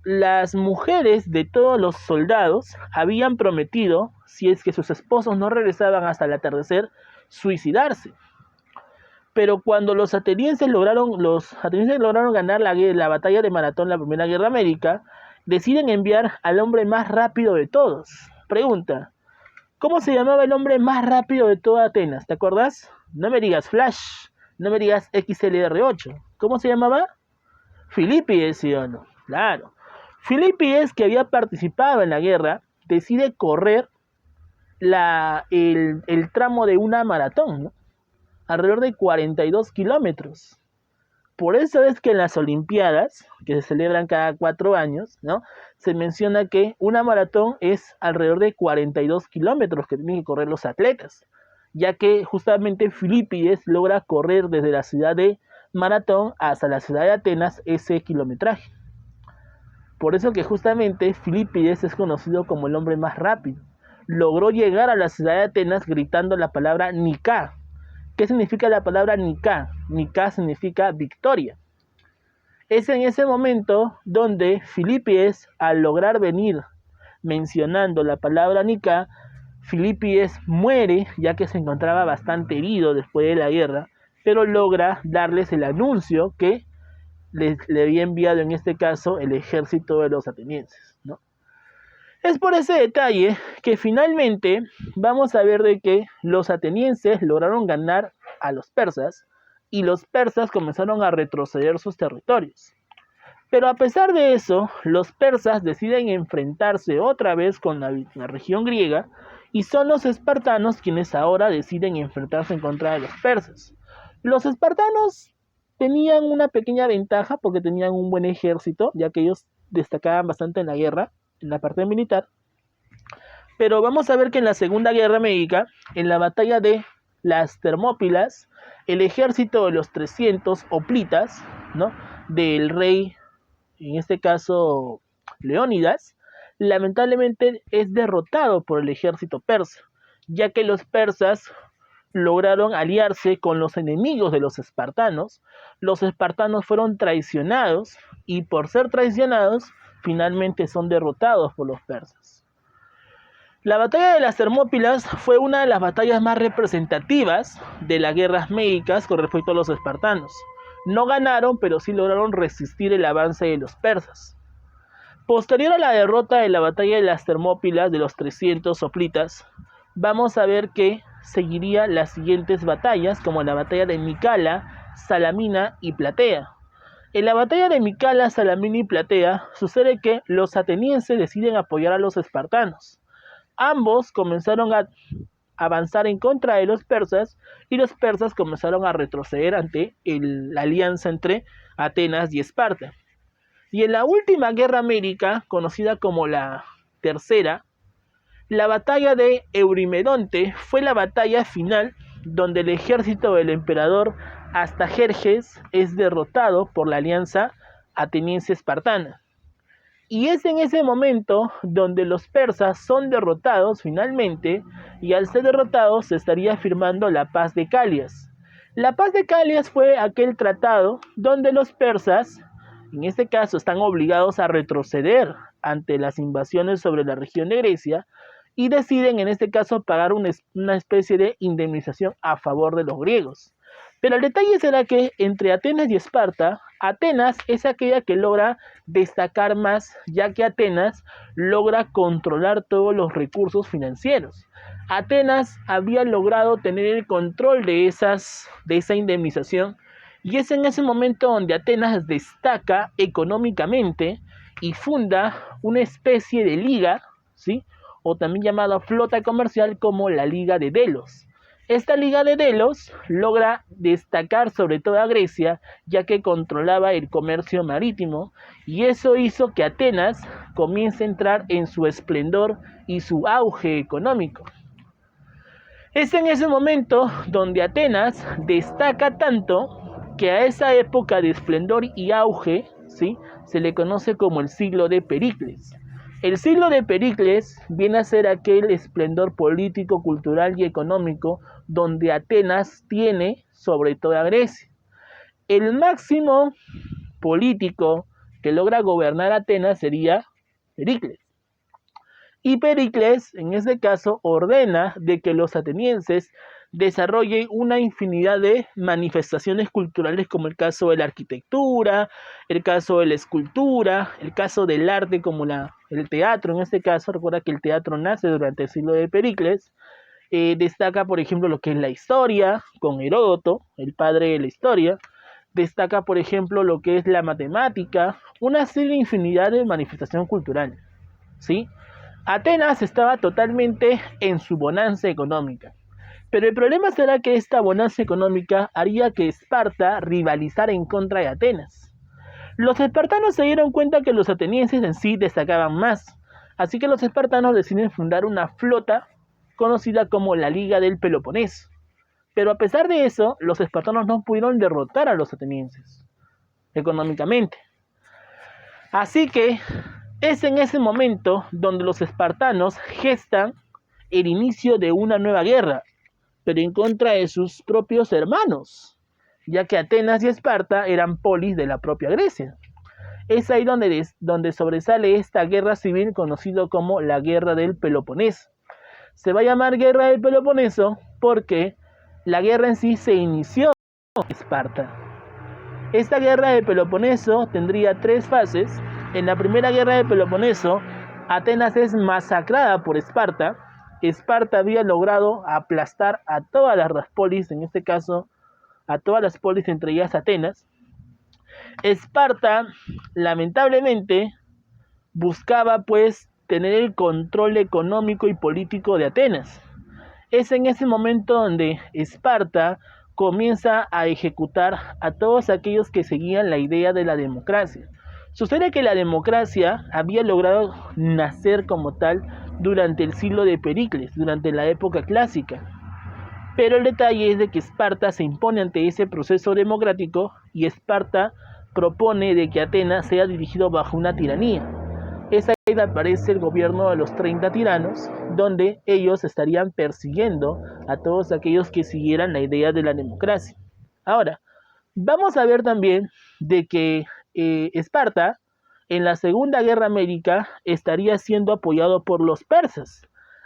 las mujeres de todos los soldados habían prometido, si es que sus esposos no regresaban hasta el atardecer, suicidarse. Pero cuando los atenienses lograron ganar la batalla de Maratón, la primera guerra médica, deciden enviar al hombre más rápido de todos. Pregunta, ¿cómo se llamaba el hombre más rápido de toda Atenas? ¿Te acuerdas? No me digas Flash, no me digas XLR8. ¿Cómo se llamaba? Filipides, ¿sí o no? Claro. Filipides, que había participado en la guerra, decide correr el tramo de una maratón, ¿no?, alrededor de 42 kilómetros. Por eso es que en las Olimpiadas, que se celebran cada 4 años, ¿no?, se menciona que una maratón es alrededor de 42 kilómetros que tienen que correr los atletas, ya que justamente Filipides logra correr desde la ciudad de Maratón hasta la ciudad de Atenas ese kilometraje. Por eso que justamente Filipides es conocido como el hombre más rápido. Logró llegar a la ciudad de Atenas gritando la palabra Nika. ¿Qué significa la palabra Nika? Nika significa victoria. Es en ese momento donde Filipides, al lograr venir mencionando la palabra Nika, Filipides muere, ya que se encontraba bastante herido después de la guerra, pero logra darles el anuncio que le había enviado en este caso el ejército de los atenienses, ¿no? Es por ese detalle que finalmente vamos a ver de que los atenienses lograron ganar a los persas y los persas comenzaron a retroceder sus territorios. Pero a pesar de eso, los persas deciden enfrentarse otra vez con la región griega y son los espartanos quienes ahora deciden enfrentarse en contra de los persas. Los espartanos tenían una pequeña ventaja porque tenían un buen ejército, ya que ellos destacaban bastante en la guerra, en la parte militar. Pero vamos a ver que en la Segunda Guerra Médica, en la batalla de las Termópilas, el ejército de los 300 hoplitas, ¿no?, del rey, en este caso Leónidas, lamentablemente es derrotado por el ejército persa. ya que los persas lograron aliarse con los enemigos de los espartanos fueron traicionados y por ser traicionados finalmente son derrotados por los persas. La batalla de las Termópilas fue una de las batallas más representativas de las guerras médicas con respecto a los espartanos. No ganaron, pero sí lograron resistir el avance de los persas. Posterior a la derrota de la batalla de las Termópilas de los 300 hoplitas, vamos a ver que seguiría las siguientes batallas, como la batalla de Micala, Salamina y Platea. En la batalla de Micala, Salamina y Platea, sucede que los atenienses deciden apoyar a los espartanos. Ambos comenzaron a avanzar en contra de los persas y los persas comenzaron a retroceder ante la alianza entre Atenas y Esparta. Y en la última guerra médica, conocida como la tercera, la batalla de Eurimedonte fue la batalla final donde el ejército del emperador Astajerjes es derrotado por la alianza ateniense-espartana. Y es en ese momento donde los persas son derrotados finalmente, y al ser derrotados se estaría firmando la paz de Calias. La paz de Calias fue aquel tratado donde los persas, en este caso, están obligados a retroceder ante las invasiones sobre la región de Grecia y deciden en este caso pagar una especie de indemnización a favor de los griegos. Pero el detalle será que entre Atenas y Esparta, Atenas es aquella que logra destacar más, ya que Atenas logra controlar todos los recursos financieros. Atenas había logrado tener el control de esa indemnización, y es en ese momento donde Atenas destaca económicamente y funda una especie de liga, ¿sí?, o también llamada flota comercial, como la Liga de Delos. Esta Liga de Delos logra destacar sobre toda Grecia, ya que controlaba el comercio marítimo, y eso hizo que Atenas comience a entrar en su esplendor y su auge económico. Es en ese momento donde Atenas destaca tanto que a esa época de esplendor y auge, ¿sí?, se le conoce como el siglo de Pericles. El siglo de Pericles viene a ser aquel esplendor político, cultural y económico donde Atenas tiene sobre toda Grecia. El máximo político que logra gobernar Atenas sería Pericles. Y Pericles, en este caso, ordena de que los atenienses desarrollen una infinidad de manifestaciones culturales, como el caso de la arquitectura, el caso de la escultura, el caso del arte como el teatro. En este caso, recuerda que el teatro nace durante el siglo de Pericles. Destaca, por ejemplo, lo que es la historia, con Heródoto, el padre de la historia. Destaca, por ejemplo, lo que es la matemática, una serie de infinidad de manifestación cultural, ¿sí? Atenas estaba totalmente en su bonanza económica. Pero el problema será que esta bonanza económica haría que Esparta rivalizara en contra de Atenas. Los espartanos se dieron cuenta que los atenienses en sí destacaban más, así que los espartanos deciden fundar una flota conocida como la Liga del Peloponeso. Pero a pesar de eso, los espartanos no pudieron derrotar a los atenienses económicamente. Así que es en ese momento donde los espartanos gestan el inicio de una nueva guerra, pero en contra de sus propios hermanos, ya que Atenas y Esparta eran polis de la propia Grecia. Es ahí donde sobresale esta guerra civil conocida como la Guerra del Peloponeso. Se va a llamar Guerra del Peloponeso porque la guerra en sí se inició en Esparta. Esta Guerra del Peloponeso tendría 3 fases. En la primera Guerra del Peloponeso, Atenas es masacrada por Esparta. Esparta había logrado aplastar a todas las polis, en este caso a todas las polis, entre ellas Atenas. Esparta, lamentablemente, buscaba pues tener el control económico y político de Atenas. Es en ese momento donde Esparta comienza a ejecutar a todos aquellos que seguían la idea de la democracia. Sucede que la democracia había logrado nacer como tal durante el siglo de Pericles, durante la época clásica. Pero el detalle es de que Esparta se impone ante ese proceso democrático y Esparta propone de que Atenas sea dirigido bajo una tiranía. Es ahí donde aparece el gobierno de los 30 tiranos, donde ellos estarían persiguiendo a todos aquellos que siguieran la idea de la democracia. Ahora, vamos a ver también de que Esparta en la Segunda Guerra Médica estaría siendo apoyado por los persas.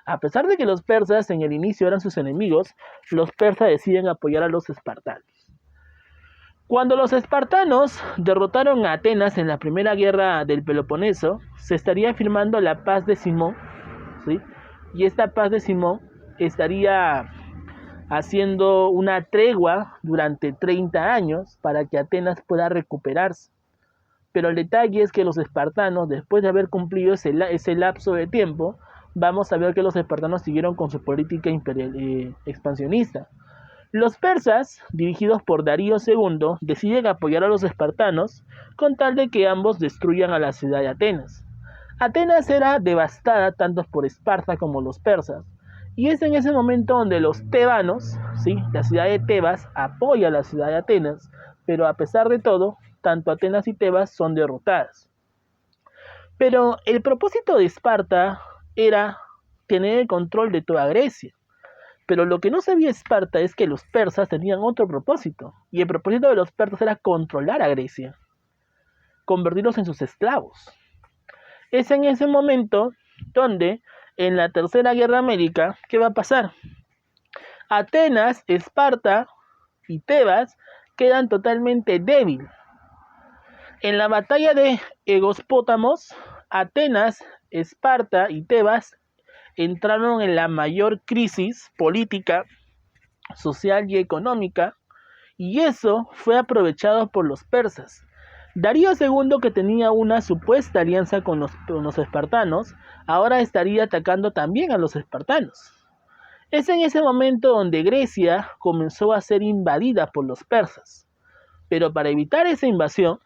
A pesar de que los persas en el inicio eran sus enemigos, los persas deciden apoyar a los espartanos. Cuando los espartanos derrotaron a Atenas en la primera guerra del Peloponeso, se estaría firmando la paz de Simón, ¿sí? Y esta paz de Simón estaría haciendo una tregua durante 30 años para que Atenas pueda recuperarse. Pero el detalle es que los espartanos, después de haber cumplido ese lapso de tiempo, vamos a ver que los espartanos siguieron con su política expansionista. Los persas, dirigidos por Darío II, deciden apoyar a los espartanos con tal de que ambos destruyan a la ciudad de Atenas. Atenas era devastada tanto por Esparta como los persas, y es en ese momento donde los tebanos, ¿sí?, la ciudad de Tebas, apoya a la ciudad de Atenas, pero a pesar de todo, tanto Atenas y Tebas son derrotadas. Pero el propósito de Esparta era tener el control de toda Grecia. Pero lo que no sabía Esparta es que los persas tenían otro propósito, y el propósito de los persas era controlar a Grecia, convertirlos en sus esclavos. Es en ese momento donde, en la Tercera Guerra Médica, ¿qué va a pasar? Atenas, Esparta y Tebas quedan totalmente débiles. En la batalla de Egospótamos, Atenas, Esparta y Tebas entraron en la mayor crisis política, social y económica, y eso fue aprovechado por los persas. Darío II, que tenía una supuesta alianza con los espartanos, ahora estaría atacando también a los espartanos. Es en ese momento donde Grecia comenzó a ser invadida por los persas. Pero para evitar esa invasión,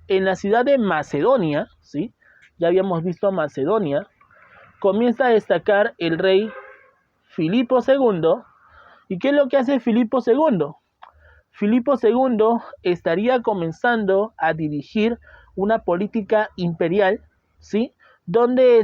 en la ciudad de Macedonia, ¿sí?, ya habíamos visto a Macedonia, comienza a destacar el rey Filipo II. ¿Y qué es lo que hace Filipo II? Filipo II estaría comenzando a dirigir una política imperial, ¿sí?, donde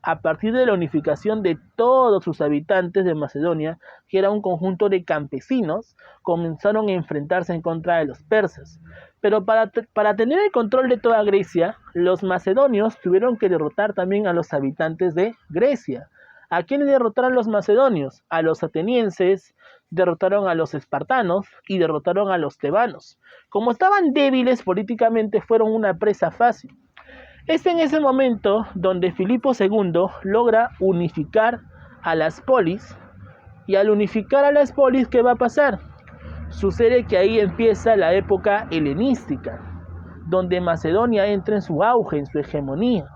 a partir de la unificación de todos sus habitantes de Macedonia, que era un conjunto de campesinos, comenzaron a enfrentarse en contra de los persas. Pero para tener el control de toda Grecia, los macedonios tuvieron que derrotar también a los habitantes de Grecia. ¿A quiénes derrotaron los macedonios? A los atenienses, derrotaron a los espartanos y derrotaron a los tebanos. Como estaban débiles políticamente, fueron una presa fácil. Es en ese momento donde Filipo II logra unificar a las polis, y al unificar a las polis, ¿qué va a pasar? Sucede que ahí empieza la época helenística, donde Macedonia entra en su auge, en su hegemonía.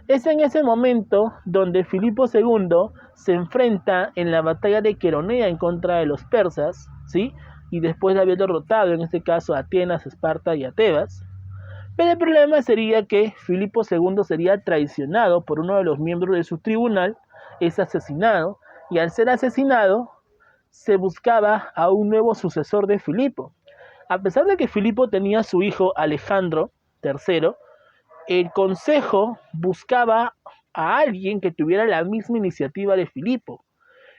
Es en ese momento donde Filipo II se enfrenta en la batalla de Queronea en contra de los persas, ¿sí?, y después de haber derrotado, en este caso, a Atenas, Esparta y a Tebas. Pero el problema sería que Filipo II sería traicionado por uno de los miembros de su tribunal, es asesinado, y al ser asesinado, se buscaba a un nuevo sucesor de Filipo. A pesar de que Filipo tenía a su hijo Alejandro III, el consejo buscaba a alguien que tuviera la misma iniciativa de Filipo.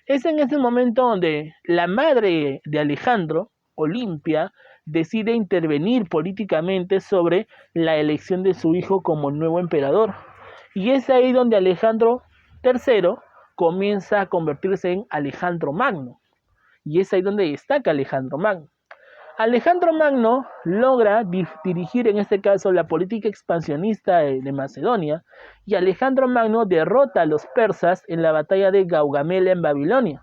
Es en ese momento donde la madre de Alejandro, Olimpia, decide intervenir políticamente sobre la elección de su hijo como nuevo emperador. Y es ahí donde Alejandro III comienza a convertirse en Alejandro Magno. Y es ahí donde destaca Alejandro Magno. Alejandro Magno logra dirigir en este caso la política expansionista de Macedonia, y Alejandro Magno derrota a los persas en la batalla de Gaugamela en Babilonia.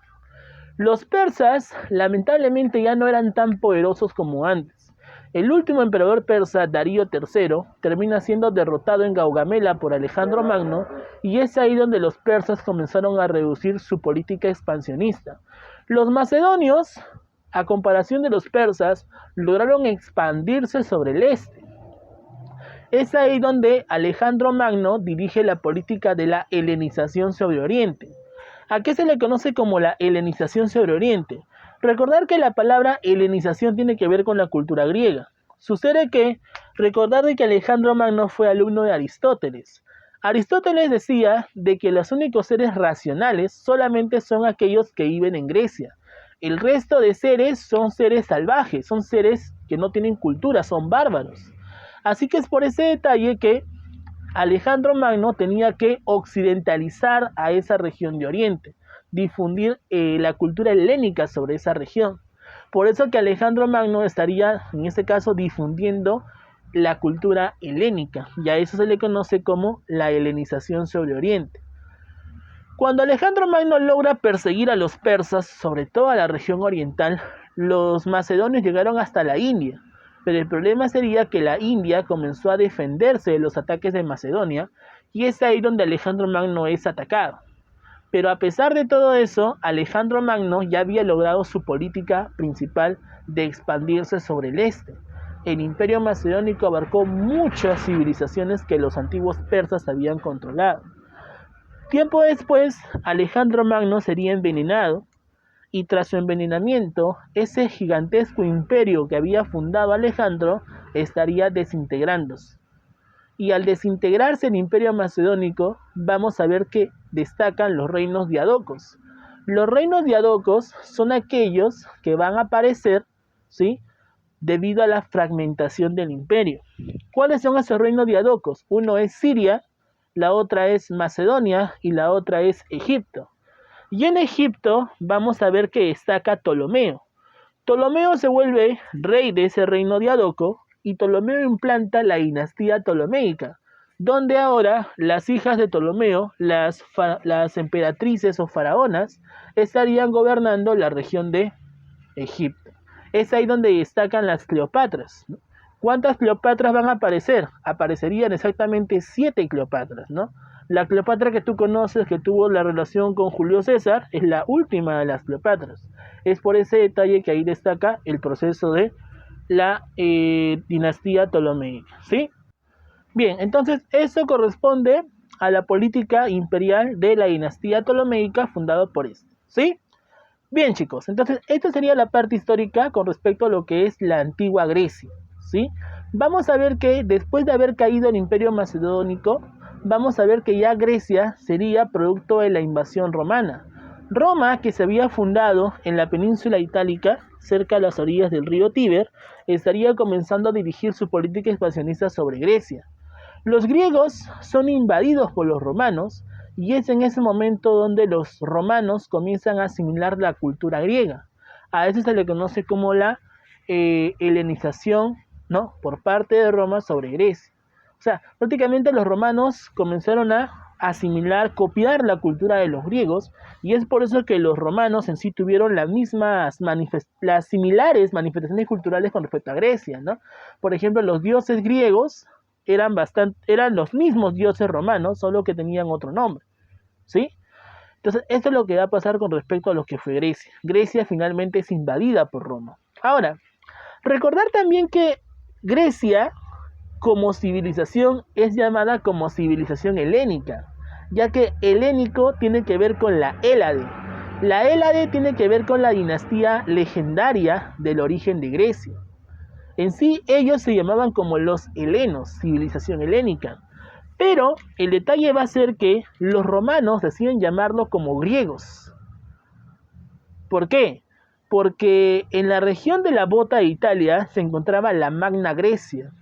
Los persas lamentablemente ya no eran tan poderosos como antes. El último emperador persa, Darío III, termina siendo derrotado en Gaugamela por Alejandro Magno, y es ahí donde los persas comenzaron a reducir su política expansionista. Los macedonios, a comparación de los persas, lograron expandirse sobre el este. Es ahí donde Alejandro Magno dirige la política de la helenización sobre Oriente. ¿A qué se le conoce como la helenización sobre Oriente? Recordar que la palabra helenización tiene que ver con la cultura griega. Sucede que recordar de que Alejandro Magno fue alumno de Aristóteles. Aristóteles decía de que los únicos seres racionales solamente son aquellos que viven en Grecia. El resto de seres son seres salvajes, son seres que no tienen cultura, son bárbaros. Así que es por ese detalle que Alejandro Magno tenía que occidentalizar a esa región de Oriente, difundir la cultura helénica sobre esa región. Por eso que Alejandro Magno estaría, en este caso, difundiendo la cultura helénica, y a eso se le conoce como la helenización sobre Oriente. Cuando Alejandro Magno logra perseguir a los persas, sobre toda la región oriental, los macedonios llegaron hasta la India, pero el problema sería que la India comenzó a defenderse de los ataques de Macedonia, y es ahí donde Alejandro Magno es atacado. Pero a pesar de todo eso, Alejandro Magno ya había logrado su política principal de expandirse sobre el este. El imperio macedónico abarcó muchas civilizaciones que los antiguos persas habían controlado. Tiempo después, Alejandro Magno sería envenenado, y tras su envenenamiento, ese gigantesco imperio que había fundado Alejandro estaría desintegrándose. Y al desintegrarse el imperio macedónico, vamos a ver que destacan los reinos diadocos. Los reinos diadocos son aquellos que van a aparecer, ¿sí?, debido a la fragmentación del imperio. ¿Cuáles son esos reinos diadocos? Uno es Siria, la otra es Macedonia y la otra es Egipto. Y en Egipto vamos a ver que destaca Ptolomeo. Ptolomeo se vuelve rey de ese reino diadoco y Ptolomeo implanta la dinastía ptolomeica, donde ahora las hijas de Ptolomeo, las emperatrices o faraonas, estarían gobernando la región de Egipto. Es ahí donde destacan las Cleopatras, ¿no? ¿Cuántas Cleopatras van a aparecer? Aparecerían exactamente 7 Cleopatras, ¿no? La Cleopatra que tú conoces, que tuvo la relación con Julio César, es la última de las Cleopatras. Es por ese detalle que ahí destaca el proceso de la dinastía ptolomeica, ¿sí? Bien, entonces eso corresponde a la política imperial de la dinastía ptolomeica fundada por este, ¿sí? Bien, chicos, entonces esta sería la parte histórica con respecto a lo que es la antigua Grecia, ¿sí? Vamos a ver que después de haber caído el imperio macedónico, vamos a ver que ya Grecia sería producto de la invasión romana. Roma, que se había fundado en la península itálica, cerca de las orillas del río Tíber, estaría comenzando a dirigir su política expansionista sobre Grecia. Los griegos son invadidos por los romanos, y es en ese momento donde los romanos comienzan a asimilar la cultura griega. A eso se le conoce como la helenización, ¿no?, por parte de Roma sobre Grecia. O sea, prácticamente los romanos comenzaron a asimilar, copiar la cultura de los griegos, y es por eso que los romanos en sí tuvieron las similares manifestaciones culturales con respecto a Grecia, ¿no? Por ejemplo, los dioses griegos eran los mismos dioses romanos, solo que tenían otro nombre, ¿sí? Entonces, esto es lo que va a pasar con respecto a lo que fue Grecia. Grecia finalmente es invadida por Roma. Ahora, recordar también que Grecia, como civilización, es llamada como civilización helénica, ya que helénico tiene que ver con la Hélade. La Hélade tiene que ver con la dinastía legendaria del origen de Grecia. En sí, ellos se llamaban como los helenos, civilización helénica. Pero el detalle va a ser que los romanos deciden llamarlo como griegos. ¿Por qué? Porque en la región de la Bota de Italia se encontraba la Magna Grecia.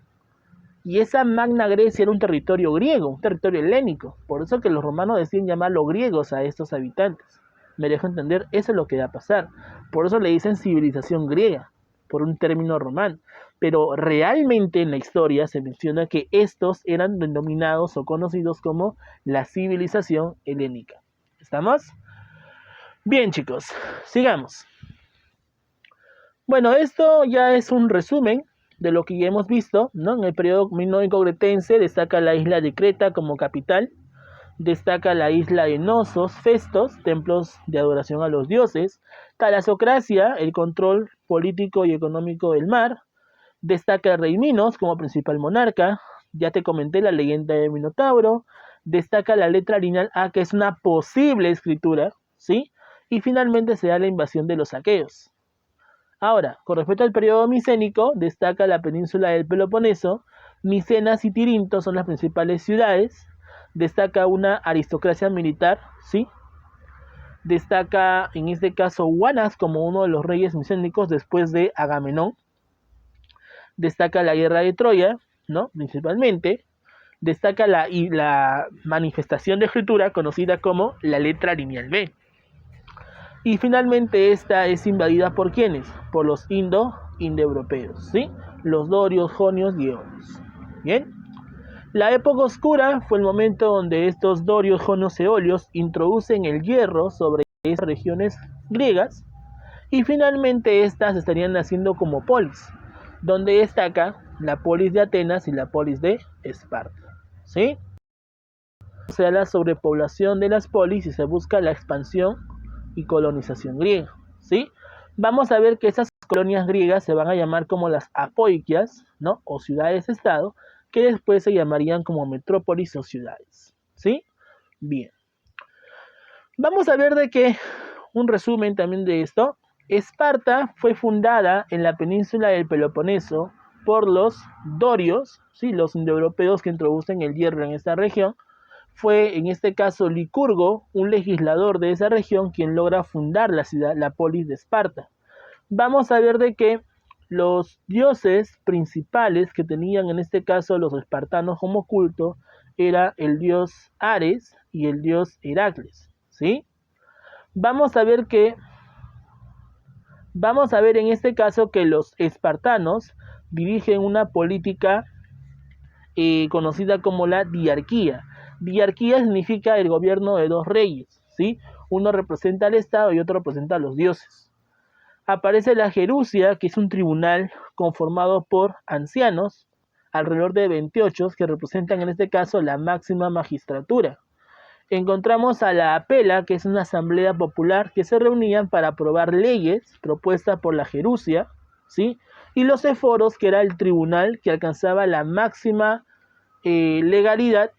Y esa Magna Grecia era un territorio griego, un territorio helénico. Por eso que los romanos deciden llamarlo griegos a estos habitantes. Me dejo entender, eso es lo que va a pasar. Por eso le dicen civilización griega, por un término romano. Pero realmente en la historia se menciona que estos eran denominados o conocidos como la civilización helénica. ¿Estamos? Bien, chicos, sigamos. Bueno, esto ya es un resumen de lo que ya hemos visto, ¿no? En el periodo minoico-cretense destaca la isla de Creta como capital, destaca la isla de Nosos, Festos, templos de adoración a los dioses, Talasocracia, el control político y económico del mar, destaca el rey Minos como principal monarca, ya te comenté la leyenda de Minotauro, destaca la letra lineal A, que es una posible escritura, ¿sí? Y finalmente se da la invasión de los aqueos. Ahora, con respecto al periodo micénico, destaca la península del Peloponeso, Micenas y Tirinto son las principales ciudades, destaca una aristocracia militar, ¿sí? Destaca en este caso Huanas como uno de los reyes micénicos después de Agamenón. Destaca la guerra de Troya, ¿no? Principalmente. Destaca la manifestación de escritura conocida como la letra lineal B. Y finalmente esta es invadida por ¿quiénes? Por los indoeuropeos, ¿sí? Los dorios, jonios y eolios. ¿Bien? La época oscura fue el momento donde estos dorios, jonios y eolios introducen el hierro sobre esas regiones griegas y finalmente estas estarían naciendo como polis, donde destaca la polis de Atenas y la polis de Esparta, ¿sí? O sea, la sobrepoblación de las polis y se busca la expansión y colonización griega, ¿sí? Vamos a ver que esas colonias griegas se van a llamar como las apoikias, ¿no? O ciudades-estado, que después se llamarían como metrópolis o ciudades, ¿sí? Bien. Vamos a ver de que un resumen también de esto. Esparta fue fundada en la península del Peloponeso por los dorios, ¿sí? Los indoeuropeos que introducen el hierro en esta región. Fue en este caso Licurgo, un legislador de esa región, quien logra fundar la ciudad, la polis de Esparta. Vamos a ver de que los dioses principales que tenían en este caso los espartanos como culto era el dios Ares y el dios Heracles, ¿sí? Vamos a ver en este caso que los espartanos dirigen una política conocida como la diarquía. Diarquía significa el gobierno de dos reyes, ¿sí? Uno representa al Estado y otro representa a los dioses. Aparece la Gerusia, que es un tribunal conformado por ancianos, alrededor de 28, que representan en este caso la máxima magistratura. Encontramos a la Apela, que es una asamblea popular que se reunían para aprobar leyes propuestas por la Gerusia, ¿sí? Y los eforos, que era el tribunal que alcanzaba la máxima legalidad,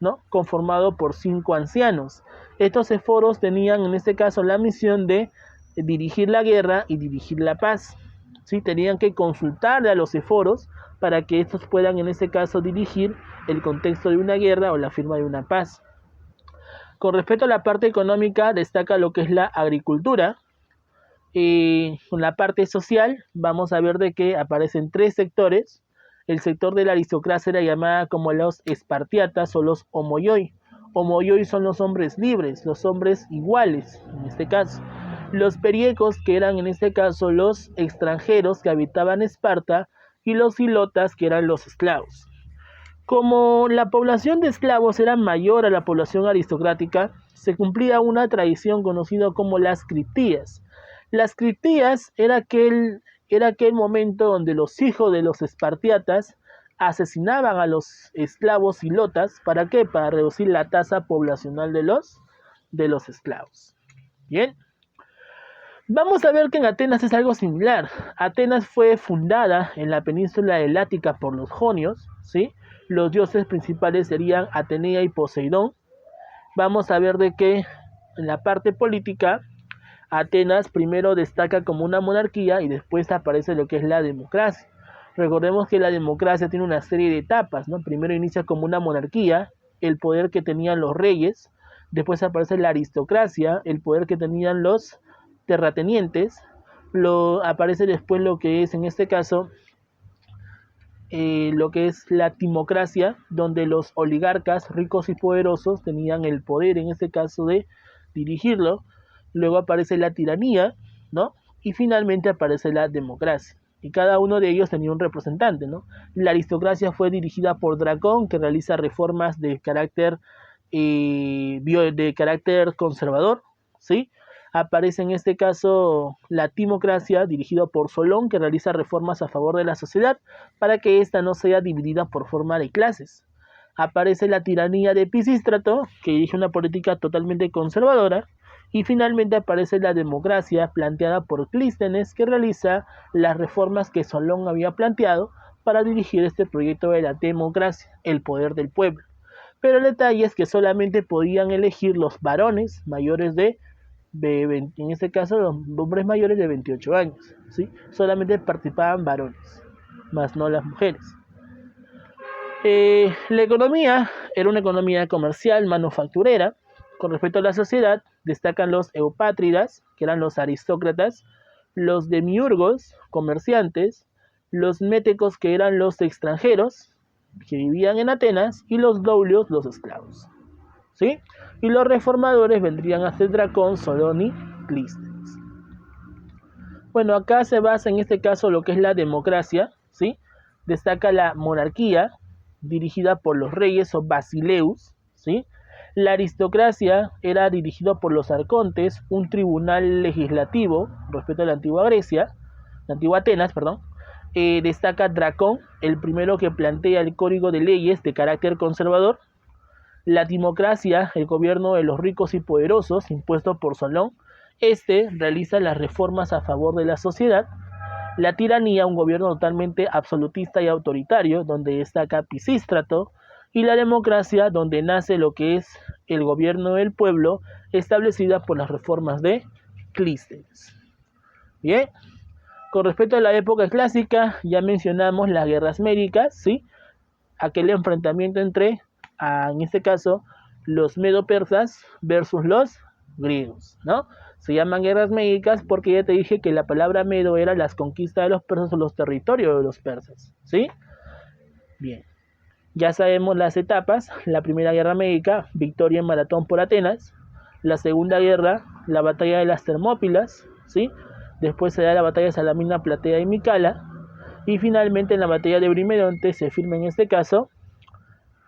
¿no? Conformado por 5 ancianos. Estos eforos tenían en este caso la misión de dirigir la guerra y dirigir la paz, ¿sí? Tenían que consultarle a los eforos para que estos puedan en este caso dirigir el contexto de una guerra o la firma de una paz. Con respecto a la parte económica, destaca lo que es la agricultura. Con la parte social, vamos a ver de que aparecen 3 sectores. El sector de la aristocracia era llamada como los espartiatas o los homoioi. Homoioi son los hombres libres, los hombres iguales, en este caso. Los periecos, que eran en este caso los extranjeros que habitaban Esparta, y los ilotas, que eran los esclavos. Como la población de esclavos era mayor a la población aristocrática, se cumplía una tradición conocida como las criptías. Las criptías era aquel momento donde los hijos de los espartiatas asesinaban a los esclavos ilotas. ¿Para qué? Para reducir la tasa poblacional de los esclavos. Bien. Vamos a ver que en Atenas es algo similar. Atenas fue fundada en la península helática por los jonios, ¿sí? Los dioses principales serían Atenea y Poseidón. Vamos a ver de que en la parte política, Atenas primero destaca como una monarquía y después aparece lo que es la democracia. Recordemos que la democracia tiene una serie de etapas, ¿no? Primero inicia como una monarquía, el poder que tenían los reyes. Después aparece la aristocracia, el poder que tenían los terratenientes. Aparece después lo que es en este caso lo que es la timocracia, donde los oligarcas ricos y poderosos tenían el poder en este caso de dirigirlo. Luego aparece la tiranía, ¿no? Y finalmente aparece la democracia. Y cada uno de ellos tenía un representante, ¿no? La aristocracia fue dirigida por Dracón, que realiza reformas de carácter conservador, ¿sí? Aparece en este caso la timocracia, dirigida por Solón, que realiza reformas a favor de la sociedad para que ésta no sea dividida por forma de clases. Aparece la tiranía de Pisístrato, que dirige una política totalmente conservadora. Y finalmente aparece la democracia planteada por Clístenes, que realiza las reformas que Solón había planteado para dirigir este proyecto de la democracia, el poder del pueblo. Pero el detalle es que solamente podían elegir los varones mayores en este caso los hombres mayores de 28 años, ¿sí? Solamente participaban varones, más no las mujeres. La economía era una economía comercial, manufacturera. Con respecto a la sociedad, destacan los eupátridas, que eran los aristócratas, los demiurgos, comerciantes, los métecos, que eran los extranjeros, que vivían en Atenas, y los doulios, los esclavos. ¿Sí? Y los reformadores vendrían a ser Dracón, Solón y Clístenes. Bueno, acá se basa en este caso lo que es la democracia, ¿sí? Destaca la monarquía, dirigida por los reyes o basileus, ¿sí? La aristocracia era dirigida por los arcontes, un tribunal legislativo respecto a la antigua Grecia, la antigua Atenas, perdón. Destaca Dracón, el primero que plantea el código de leyes de carácter conservador. La timocracia, el gobierno de los ricos y poderosos, impuesto por Solón. Este realiza las reformas a favor de la sociedad. La tiranía, un gobierno totalmente absolutista y autoritario, donde destaca Pisístrato. Y la democracia, donde nace lo que es el gobierno del pueblo, establecida por las reformas de Clístenes. Bien, con respecto a la época clásica, ya mencionamos las guerras médicas, ¿sí? Aquel enfrentamiento entre, en este caso, los medo-persas versus los griegos, ¿no? Se llaman guerras médicas porque ya te dije que la palabra medo era las conquistas de los persas o los territorios de los persas, ¿sí? Bien. Ya sabemos las etapas. La primera guerra médica, victoria en Maratón por Atenas. La segunda guerra, la batalla de las Termópilas, ¿sí? Después se da la batalla de Salamina, Platea y Micala. Y finalmente en la batalla de Brimedonte se firma en este caso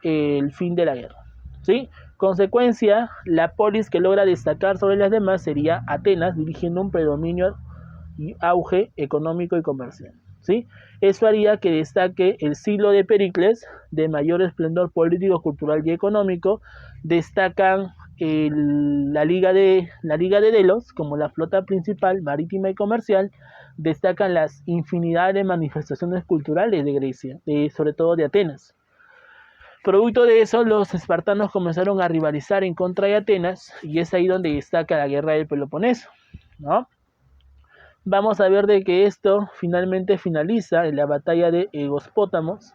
el fin de la guerra, ¿sí? Consecuencia, la polis que logra destacar sobre las demás sería Atenas, dirigiendo un predominio y auge económico y comercial, ¿sí? Eso haría que destaque el siglo de Pericles, de mayor esplendor político, cultural y económico. Destacan la Liga de Delos como la flota principal marítima y comercial. Destacan las infinidad de manifestaciones culturales de Grecia, sobre todo de Atenas. Producto de eso, los espartanos comenzaron a rivalizar en contra de Atenas, y es ahí donde destaca la guerra del Peloponeso, ¿no? Vamos a ver de que esto finalmente finaliza en la batalla de Egospótamos,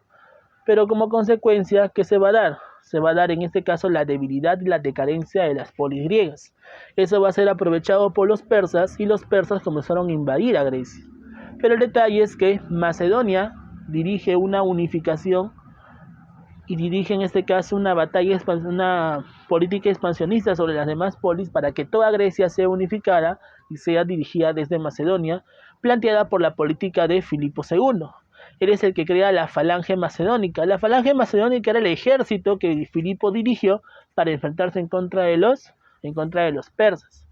pero como consecuencia, ¿qué se va a dar? Se va a dar en este caso la debilidad y la decadencia de las polis griegas. Eso va a ser aprovechado por los persas, y los persas comenzaron a invadir a Grecia. Pero el detalle es que Macedonia dirige una unificación y dirige en este caso una política expansionista sobre las demás polis para que toda Grecia sea unificada y sea dirigida desde Macedonia, planteada por la política de Filipo II. Él es el que crea la falange macedónica. La falange macedónica era el ejército que Filipo dirigió para enfrentarse en contra de los persas.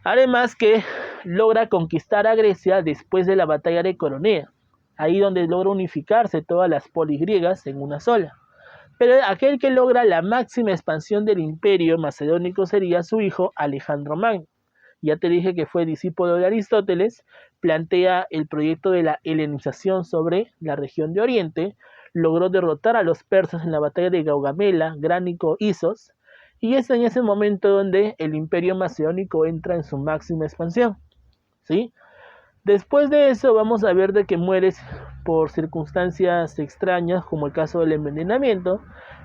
Además que logra conquistar a Grecia después de la batalla de Coronea, ahí donde logra unificarse todas las polis griegas en una sola. Pero aquel que logra la máxima expansión del imperio macedónico sería su hijo Alejandro Magno. Ya te dije que fue discípulo de Aristóteles, plantea el proyecto de la helenización sobre la región de Oriente, logró derrotar a los persas en la batalla de Gaugamela, Gránico, Isos, y es en ese momento donde el imperio macedónico entra en su máxima expansión, ¿sí? Después de eso vamos a ver de que mueres por circunstancias extrañas, como el caso del envenenamiento,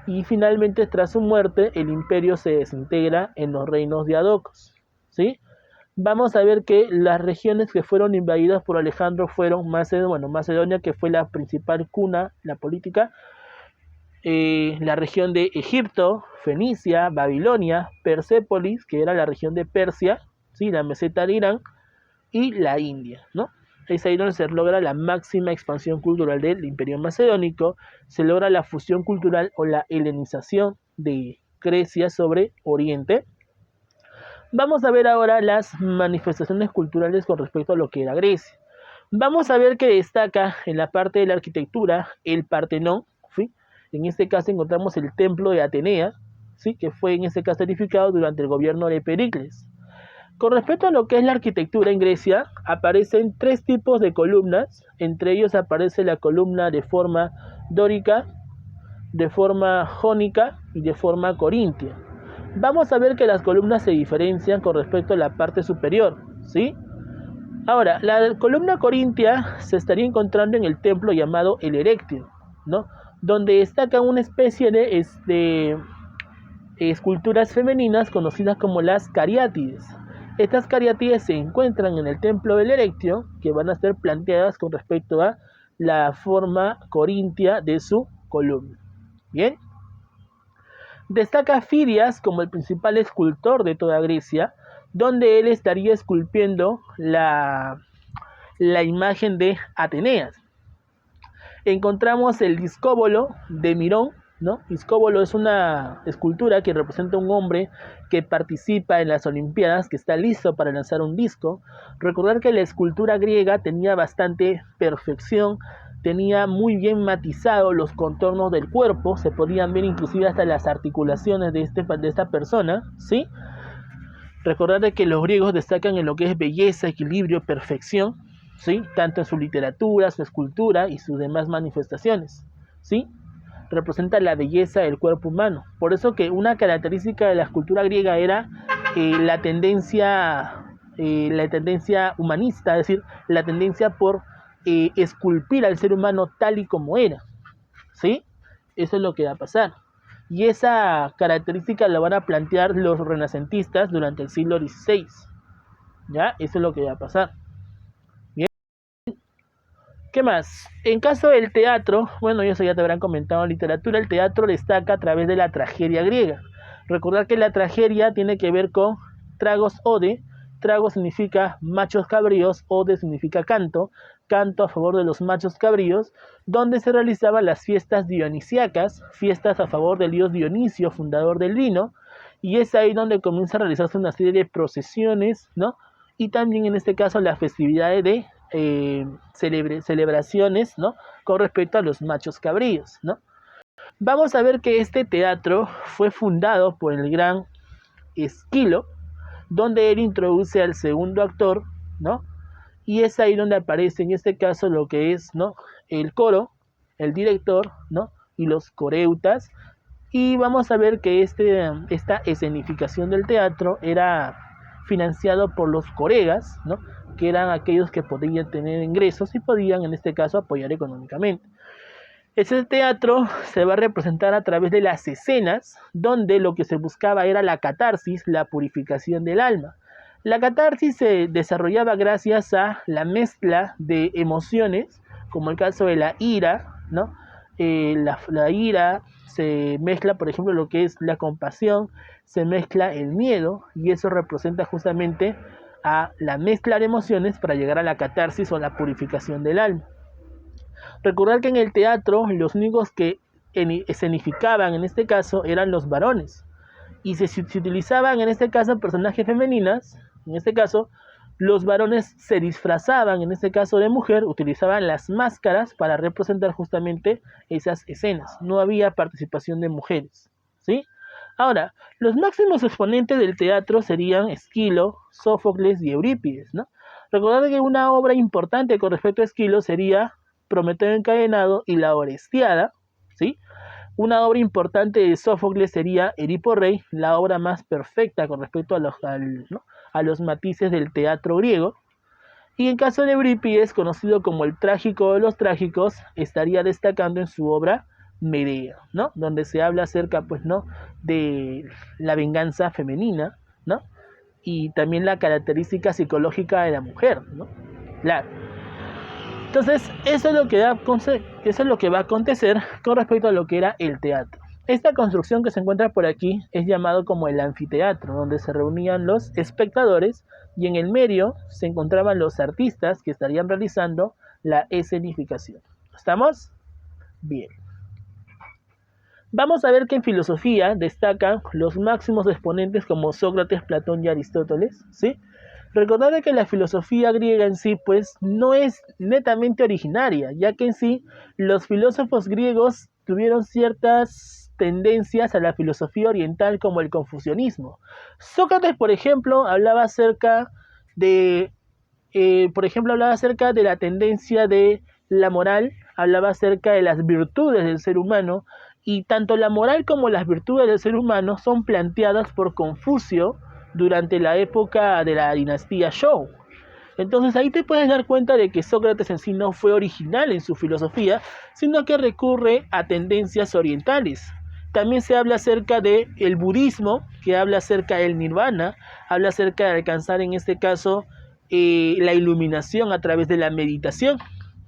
y finalmente tras su muerte el imperio se desintegra en los reinos diadocos, ¿sí? Vamos a ver que las regiones que fueron invadidas por Alejandro fueron Macedonia, que fue la principal cuna, la política, la región de Egipto, Fenicia, Babilonia, Persépolis, que era la región de Persia, ¿sí? La meseta de Irán, y la India, ¿no? Es ahí donde se logra la máxima expansión cultural del imperio macedónico, se logra la fusión cultural o la helenización de Grecia sobre Oriente. Vamos a ver ahora las manifestaciones culturales con respecto a lo que era Grecia. Vamos a ver que destaca en la parte de la arquitectura el Partenón, ¿sí? En este caso encontramos el templo de Atenea, ¿sí? Que fue en este caso edificado durante el gobierno de Pericles. Con respecto a lo que es la arquitectura en Grecia, aparecen tres tipos de columnas. Entre ellos aparece la columna de forma dórica, de forma jónica y de forma corintia. Vamos a ver que las columnas se diferencian con respecto a la parte superior, ¿sí? Ahora, la columna corintia se estaría encontrando en el templo llamado el Erectio, ¿no? donde destacan una especie de esculturas femeninas conocidas como las cariátides. Estas cariátides se encuentran en el templo del Erectio, que van a ser planteadas con respecto a la forma corintia de su columna. Bien. Destaca Fidias como el principal escultor de toda Grecia, donde él estaría esculpiendo la imagen de Ateneas. Encontramos el discóbolo de Mirón, ¿no? Discóbolo es una escultura que representa a un hombre que participa en las Olimpiadas, que está listo para lanzar un disco. Recordar que la escultura griega tenía bastante perfección, tenía muy bien matizados los contornos del cuerpo, se podían ver inclusive hasta las articulaciones de esta persona, ¿sí? Recordar que los griegos destacan en lo que es belleza, equilibrio, perfección, ¿sí? Tanto en su literatura, su escultura y sus demás manifestaciones, ¿sí? Representa la belleza del cuerpo humano. Por eso que una característica de la escultura griega era la tendencia humanista, es decir, la tendencia por esculpir al ser humano tal y como era, ¿sí? Eso es lo que va a pasar. Y esa característica la van a plantear los renacentistas durante el siglo XVI. ¿Ya? Eso es lo que va a pasar. Bien. ¿Qué más? En caso del teatro, bueno, eso ya te habrán comentado en literatura, el teatro destaca a través de la tragedia griega. Recordar que la tragedia tiene que ver con tragos ode. Trago significa machos cabríos, ode significa canto, canto a favor de los machos cabríos, donde se realizaban las fiestas dionisíacas, fiestas a favor del dios Dionisio, fundador del vino, y es ahí donde comienza a realizarse una serie de procesiones, ¿no? Y también en este caso las festividades de celebraciones, ¿no? Con respecto a los machos cabríos, ¿no? Vamos a ver que este teatro fue fundado por el gran Esquilo, donde él introduce al segundo actor, ¿no? Y es ahí donde aparece en este caso lo que es, ¿no? El coro, el director, ¿no? Y los coreutas. Y vamos a ver que esta escenificación del teatro era financiado por los coregas, ¿no? Que eran aquellos que podían tener ingresos y podían en este caso apoyar económicamente. Ese teatro se va a representar a través de las escenas, donde lo que se buscaba era la catarsis, la purificación del alma. La catarsis se desarrollaba gracias a la mezcla de emociones, como el caso de la ira, ¿no? La ira se mezcla, por ejemplo, lo que es la compasión, se mezcla el miedo, y eso representa justamente a la mezcla de emociones para llegar a la catarsis o la purificación del alma. Recordar que en el teatro los únicos que escenificaban en este caso eran los varones, y se utilizaban en este caso personajes femeninas. En este caso los varones se disfrazaban, en este caso de mujer, utilizaban las máscaras para representar justamente esas escenas. No había participación de mujeres, ¿sí? Ahora, los máximos exponentes del teatro serían Esquilo, Sófocles y Eurípides, ¿no? Recordad que una obra importante con respecto a Esquilo sería Prometeo encadenado y la Orestiada, ¿sí? Una obra importante de Sófocles sería Edipo Rey, la obra más perfecta con respecto a los matices del teatro griego. Y en caso de Eurípides, conocido como el trágico de los trágicos, estaría destacando en su obra Medea, ¿no? Donde se habla acerca, pues, ¿no? de la venganza femenina, ¿no? Y también la característica psicológica de la mujer, ¿no? Claro. Entonces, eso es lo que va a acontecer con respecto a lo que era el teatro. Esta construcción que se encuentra por aquí es llamado como el anfiteatro, donde se reunían los espectadores y en el medio se encontraban los artistas que estarían realizando la escenificación. ¿Estamos? Bien. Vamos a ver que en filosofía destacan los máximos exponentes como Sócrates, Platón y Aristóteles, ¿sí? Recordad que la filosofía griega en sí, pues, no es netamente originaria, ya que en sí los filósofos griegos tuvieron ciertas tendencias a la filosofía oriental como el confucianismo. Sócrates, por ejemplo, hablaba acerca de la tendencia de la moral, hablaba acerca de las virtudes del ser humano, y tanto la moral como las virtudes del ser humano son planteadas por Confucio durante la época de la dinastía Zhou. Entonces ahí te puedes dar cuenta de que Sócrates en sí no fue original en su filosofía, sino que recurre a tendencias orientales. También se habla acerca del budismo, que habla acerca del nirvana, habla acerca de alcanzar en este caso la iluminación a través de la meditación.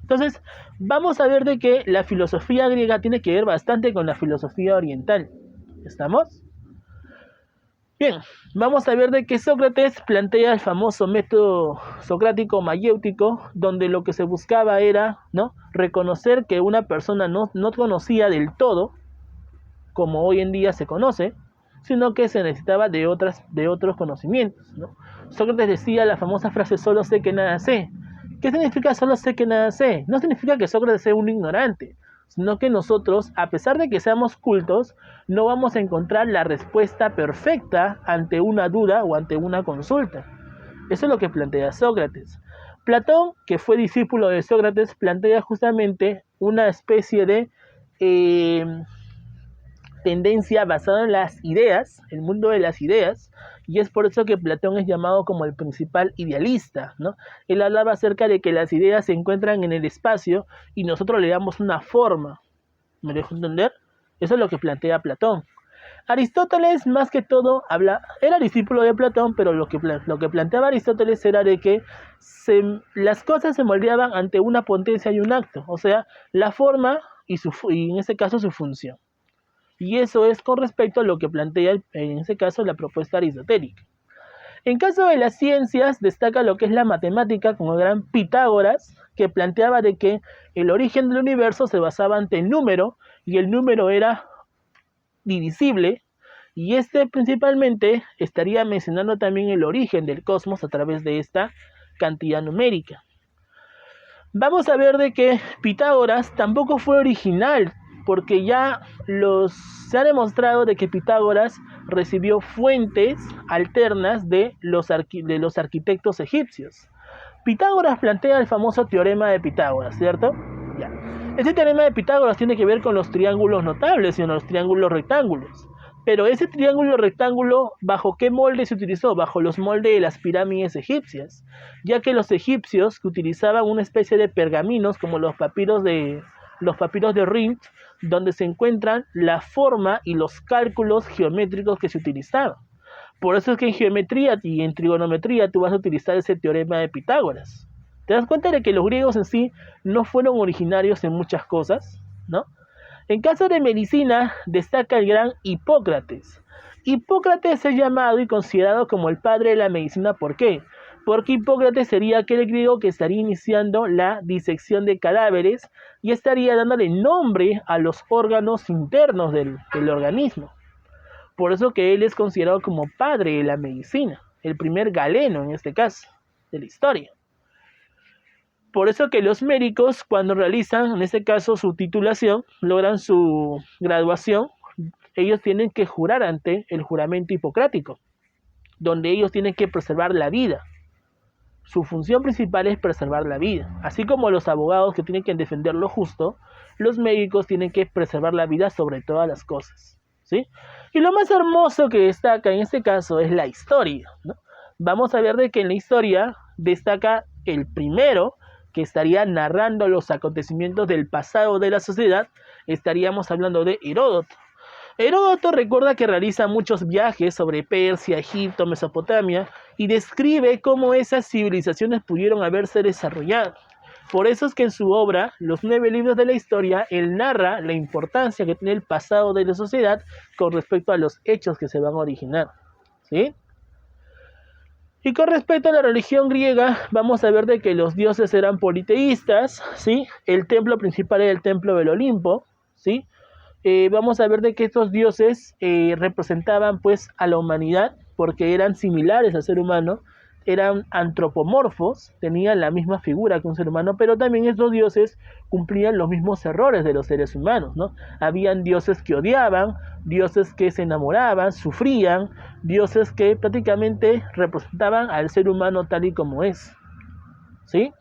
Entonces, vamos a ver de que la filosofía griega tiene que ver bastante con la filosofía oriental. ¿Estamos? Bien, vamos a ver de que Sócrates plantea el famoso método socrático mayéutico, donde lo que se buscaba era, ¿no?, reconocer que una persona no conocía del todo, como hoy en día se conoce, sino que se necesitaba de otros conocimientos, ¿no? Sócrates decía la famosa frase, solo sé que nada sé. ¿Qué significa solo sé que nada sé? No significa que Sócrates sea un ignorante, sino que nosotros, a pesar de que seamos cultos, no vamos a encontrar la respuesta perfecta ante una duda o ante una consulta. Eso es lo que plantea Sócrates. Platón, que fue discípulo de Sócrates, plantea justamente una especie de tendencia basada en las ideas, el mundo de las ideas, y es por eso que Platón es llamado como el principal idealista, ¿no? Él hablaba acerca de que las ideas se encuentran en el espacio y nosotros le damos una forma. ¿Me dejo entender? Eso es lo que plantea Platón. Aristóteles, más que todo, era discípulo de Platón, pero lo que planteaba Aristóteles era de que las cosas se moldeaban ante una potencia y un acto, o sea, la forma y en ese caso su función. Y eso es con respecto a lo que plantea, en ese caso, la propuesta aristotélica. En caso de las ciencias, destaca lo que es la matemática con el gran Pitágoras, que planteaba de que el origen del universo se basaba ante el número, y el número era divisible, y este principalmente estaría mencionando también el origen del cosmos a través de esta cantidad numérica. Vamos a ver de que Pitágoras tampoco fue original, porque ya se ha demostrado de que Pitágoras recibió fuentes alternas de los arquitectos egipcios. Pitágoras plantea el famoso teorema de Pitágoras, ¿cierto? Ya. Ese teorema de Pitágoras tiene que ver con los triángulos notables y no los triángulos rectángulos. Pero ese triángulo rectángulo, ¿bajo qué molde se utilizó? Bajo los moldes de las pirámides egipcias, ya que los egipcios utilizaban una especie de pergaminos como los papiros de Rhind, donde se encuentran la forma y los cálculos geométricos que se utilizaban. Por eso es que en geometría y en trigonometría tú vas a utilizar ese teorema de Pitágoras. ¿Te das cuenta de que los griegos en sí no fueron originarios en muchas cosas, ¿no? En caso de medicina, destaca el gran Hipócrates. Hipócrates es llamado y considerado como el padre de la medicina. ¿Por qué? Porque Hipócrates sería aquel griego que estaría iniciando la disección de cadáveres y estaría dándole nombre a los órganos internos del organismo. Por eso que él es considerado como padre de la medicina, el primer Galeno en este caso, de la historia. Por eso que los médicos, cuando realizan, en este caso, su titulación, logran su graduación, ellos tienen que jurar ante el juramento hipocrático, donde ellos tienen que preservar la vida. Su función principal es preservar la vida. Así como los abogados que tienen que defender lo justo, los médicos tienen que preservar la vida sobre todas las cosas, ¿sí? Y lo más hermoso que destaca en este caso es la historia, ¿no? Vamos a ver de que en la historia destaca el primero que estaría narrando los acontecimientos del pasado de la sociedad. Estaríamos hablando de Heródoto. Heródoto recuerda que realiza muchos viajes sobre Persia, Egipto, Mesopotamia y describe cómo esas civilizaciones pudieron haberse desarrollado. Por eso es que en su obra, Los 9 libros de la historia, él narra la importancia que tiene el pasado de la sociedad con respecto a los hechos que se van a originar, ¿sí? Y con respecto a la religión griega, vamos a ver de que los dioses eran politeístas, ¿sí? El templo principal era el templo del Olimpo, ¿sí? Vamos a ver de que estos dioses representaban pues a la humanidad, porque eran similares al ser humano, eran antropomorfos, tenían la misma figura que un ser humano, pero también estos dioses cumplían los mismos errores de los seres humanos, ¿no? Habían dioses que odiaban, dioses que se enamoraban, sufrían, dioses que prácticamente representaban al ser humano tal y como es, ¿sí?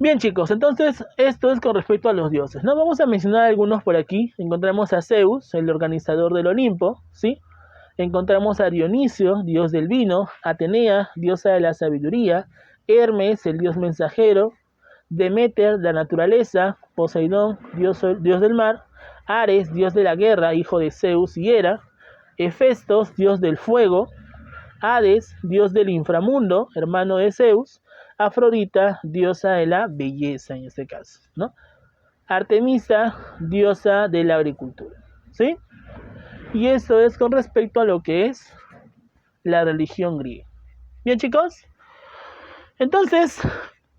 Bien, chicos, entonces esto es con respecto a los dioses, ¿no? Vamos a mencionar algunos por aquí. Encontramos a Zeus, el organizador del Olimpo, ¿sí? Encontramos a Dionisio, dios del vino, Atenea, diosa de la sabiduría, Hermes, el dios mensajero, Demeter, la naturaleza, Poseidón, dios del mar, Ares, dios de la guerra, hijo de Zeus y Hera, Hefestos, dios del fuego, Hades, dios del inframundo, hermano de Zeus, Afrodita, diosa de la belleza en este caso, ¿no? Artemisa, diosa de la agricultura, ¿sí? Y esto es con respecto a lo que es la religión griega. Bien, chicos, entonces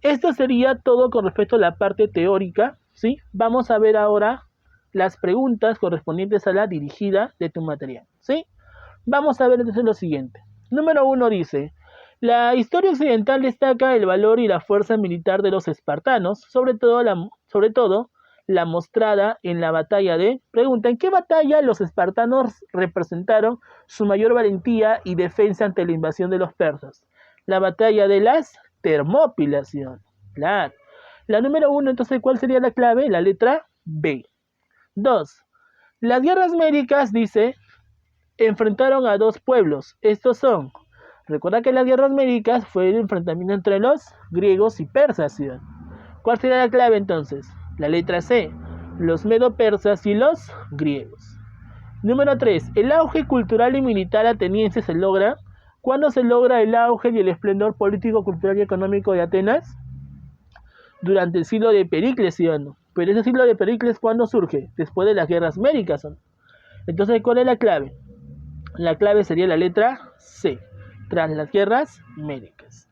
esto sería todo con respecto a la parte teórica, ¿sí? Vamos a ver ahora las preguntas correspondientes a la dirigida de tu material, ¿sí? Vamos a ver entonces lo siguiente. Número 1 dice: la historia occidental destaca el valor y la fuerza militar de los espartanos, sobre todo la mostrada en la batalla de... Pregunta: ¿en qué batalla los espartanos representaron su mayor valentía y defensa ante la invasión de los persas? La batalla de las Termópilas, ¿sí? Claro. La número 1, entonces, ¿cuál sería la clave? La letra B. 2. Las guerras médicas, dice, enfrentaron a dos pueblos. Estos son... Recuerda que las guerras médicas fue el enfrentamiento entre los griegos y persas, ¿sí? ¿Cuál sería la clave entonces? La letra C. Los medo-persas y los griegos. Número 3. El auge cultural y militar ateniense se logra... ¿Cuándo se logra el auge y el esplendor político, cultural y económico de Atenas? Durante el siglo de Pericles, ¿sí o no? Pero ese siglo de Pericles, ¿cuándo surge? Después de las guerras médicas, ¿no? Entonces, ¿cuál es la clave? La clave sería la letra C. Tras las guerras médicas.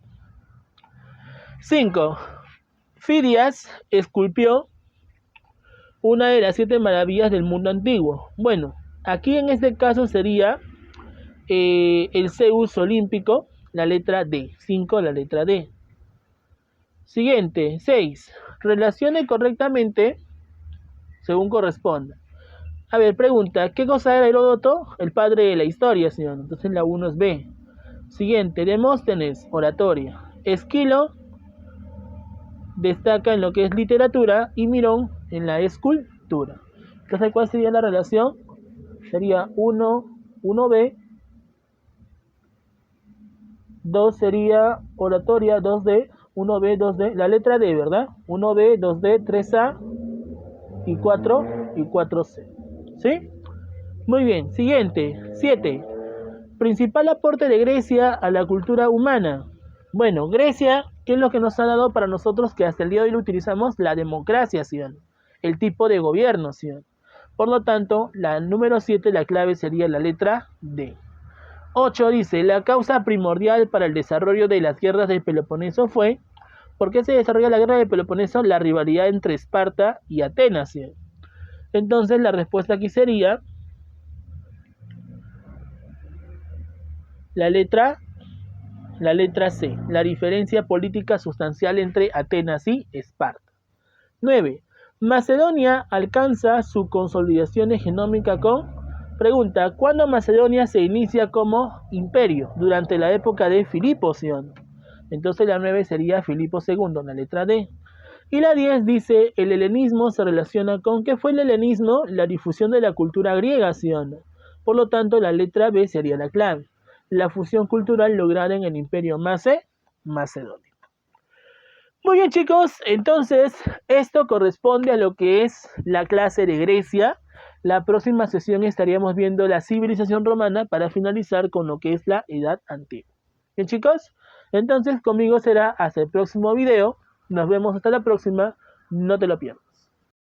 5. Fidias esculpió una de las 7 maravillas del mundo antiguo. Bueno, aquí en este caso sería el Zeus olímpico, la letra D. 5, la letra D. Siguiente, 6. Relacione correctamente según corresponda. A ver, pregunta: ¿qué cosa era Heródoto? El padre de la historia, señor. Entonces la 1 es B. Siguiente, Demóstenes, oratoria. Esquilo destaca en lo que es literatura y Mirón en la escultura. Entonces, ¿cuál sería la relación? Sería 1B. 2 sería oratoria, 2D, 1B, 2D, la letra D, ¿verdad? 1B, 2D, 3A y 4C. ¿Sí? Muy bien, siguiente, 7. Principal aporte de Grecia a la cultura humana. Bueno, Grecia, ¿qué es lo que nos ha dado para nosotros que hasta el día de hoy lo utilizamos? La democracia, ¿sí? El tipo de gobierno, ¿sí? Por lo tanto, la número 7, la clave sería la letra D. 8 dice: la causa primordial para el desarrollo de las guerras del Peloponeso fue... ¿Por qué se desarrolla la guerra del Peloponeso? La rivalidad entre Esparta y Atenas, ¿sí? Entonces la respuesta aquí sería la letra C, la diferencia política sustancial entre Atenas y Esparta. 9. Macedonia alcanza su consolidación hegemónica con... Pregunta: ¿cuándo Macedonia se inicia como imperio? Durante la época de Filipo, ¿sí? Entonces la 9 sería Filipo II, la letra D. Y la 10 dice: el helenismo se relaciona con... ¿Qué fue el helenismo? La difusión de la cultura griega, ¿sí? Por lo tanto, la letra B sería la clave. La fusión cultural lograda en el imperio macedónico. Muy bien, chicos, entonces esto corresponde a lo que es la clase de Grecia. La próxima sesión estaríamos viendo la civilización romana para finalizar con lo que es la Edad Antigua. Bien, chicos, entonces conmigo será hasta el próximo video. Nos vemos hasta la próxima, no te lo pierdas.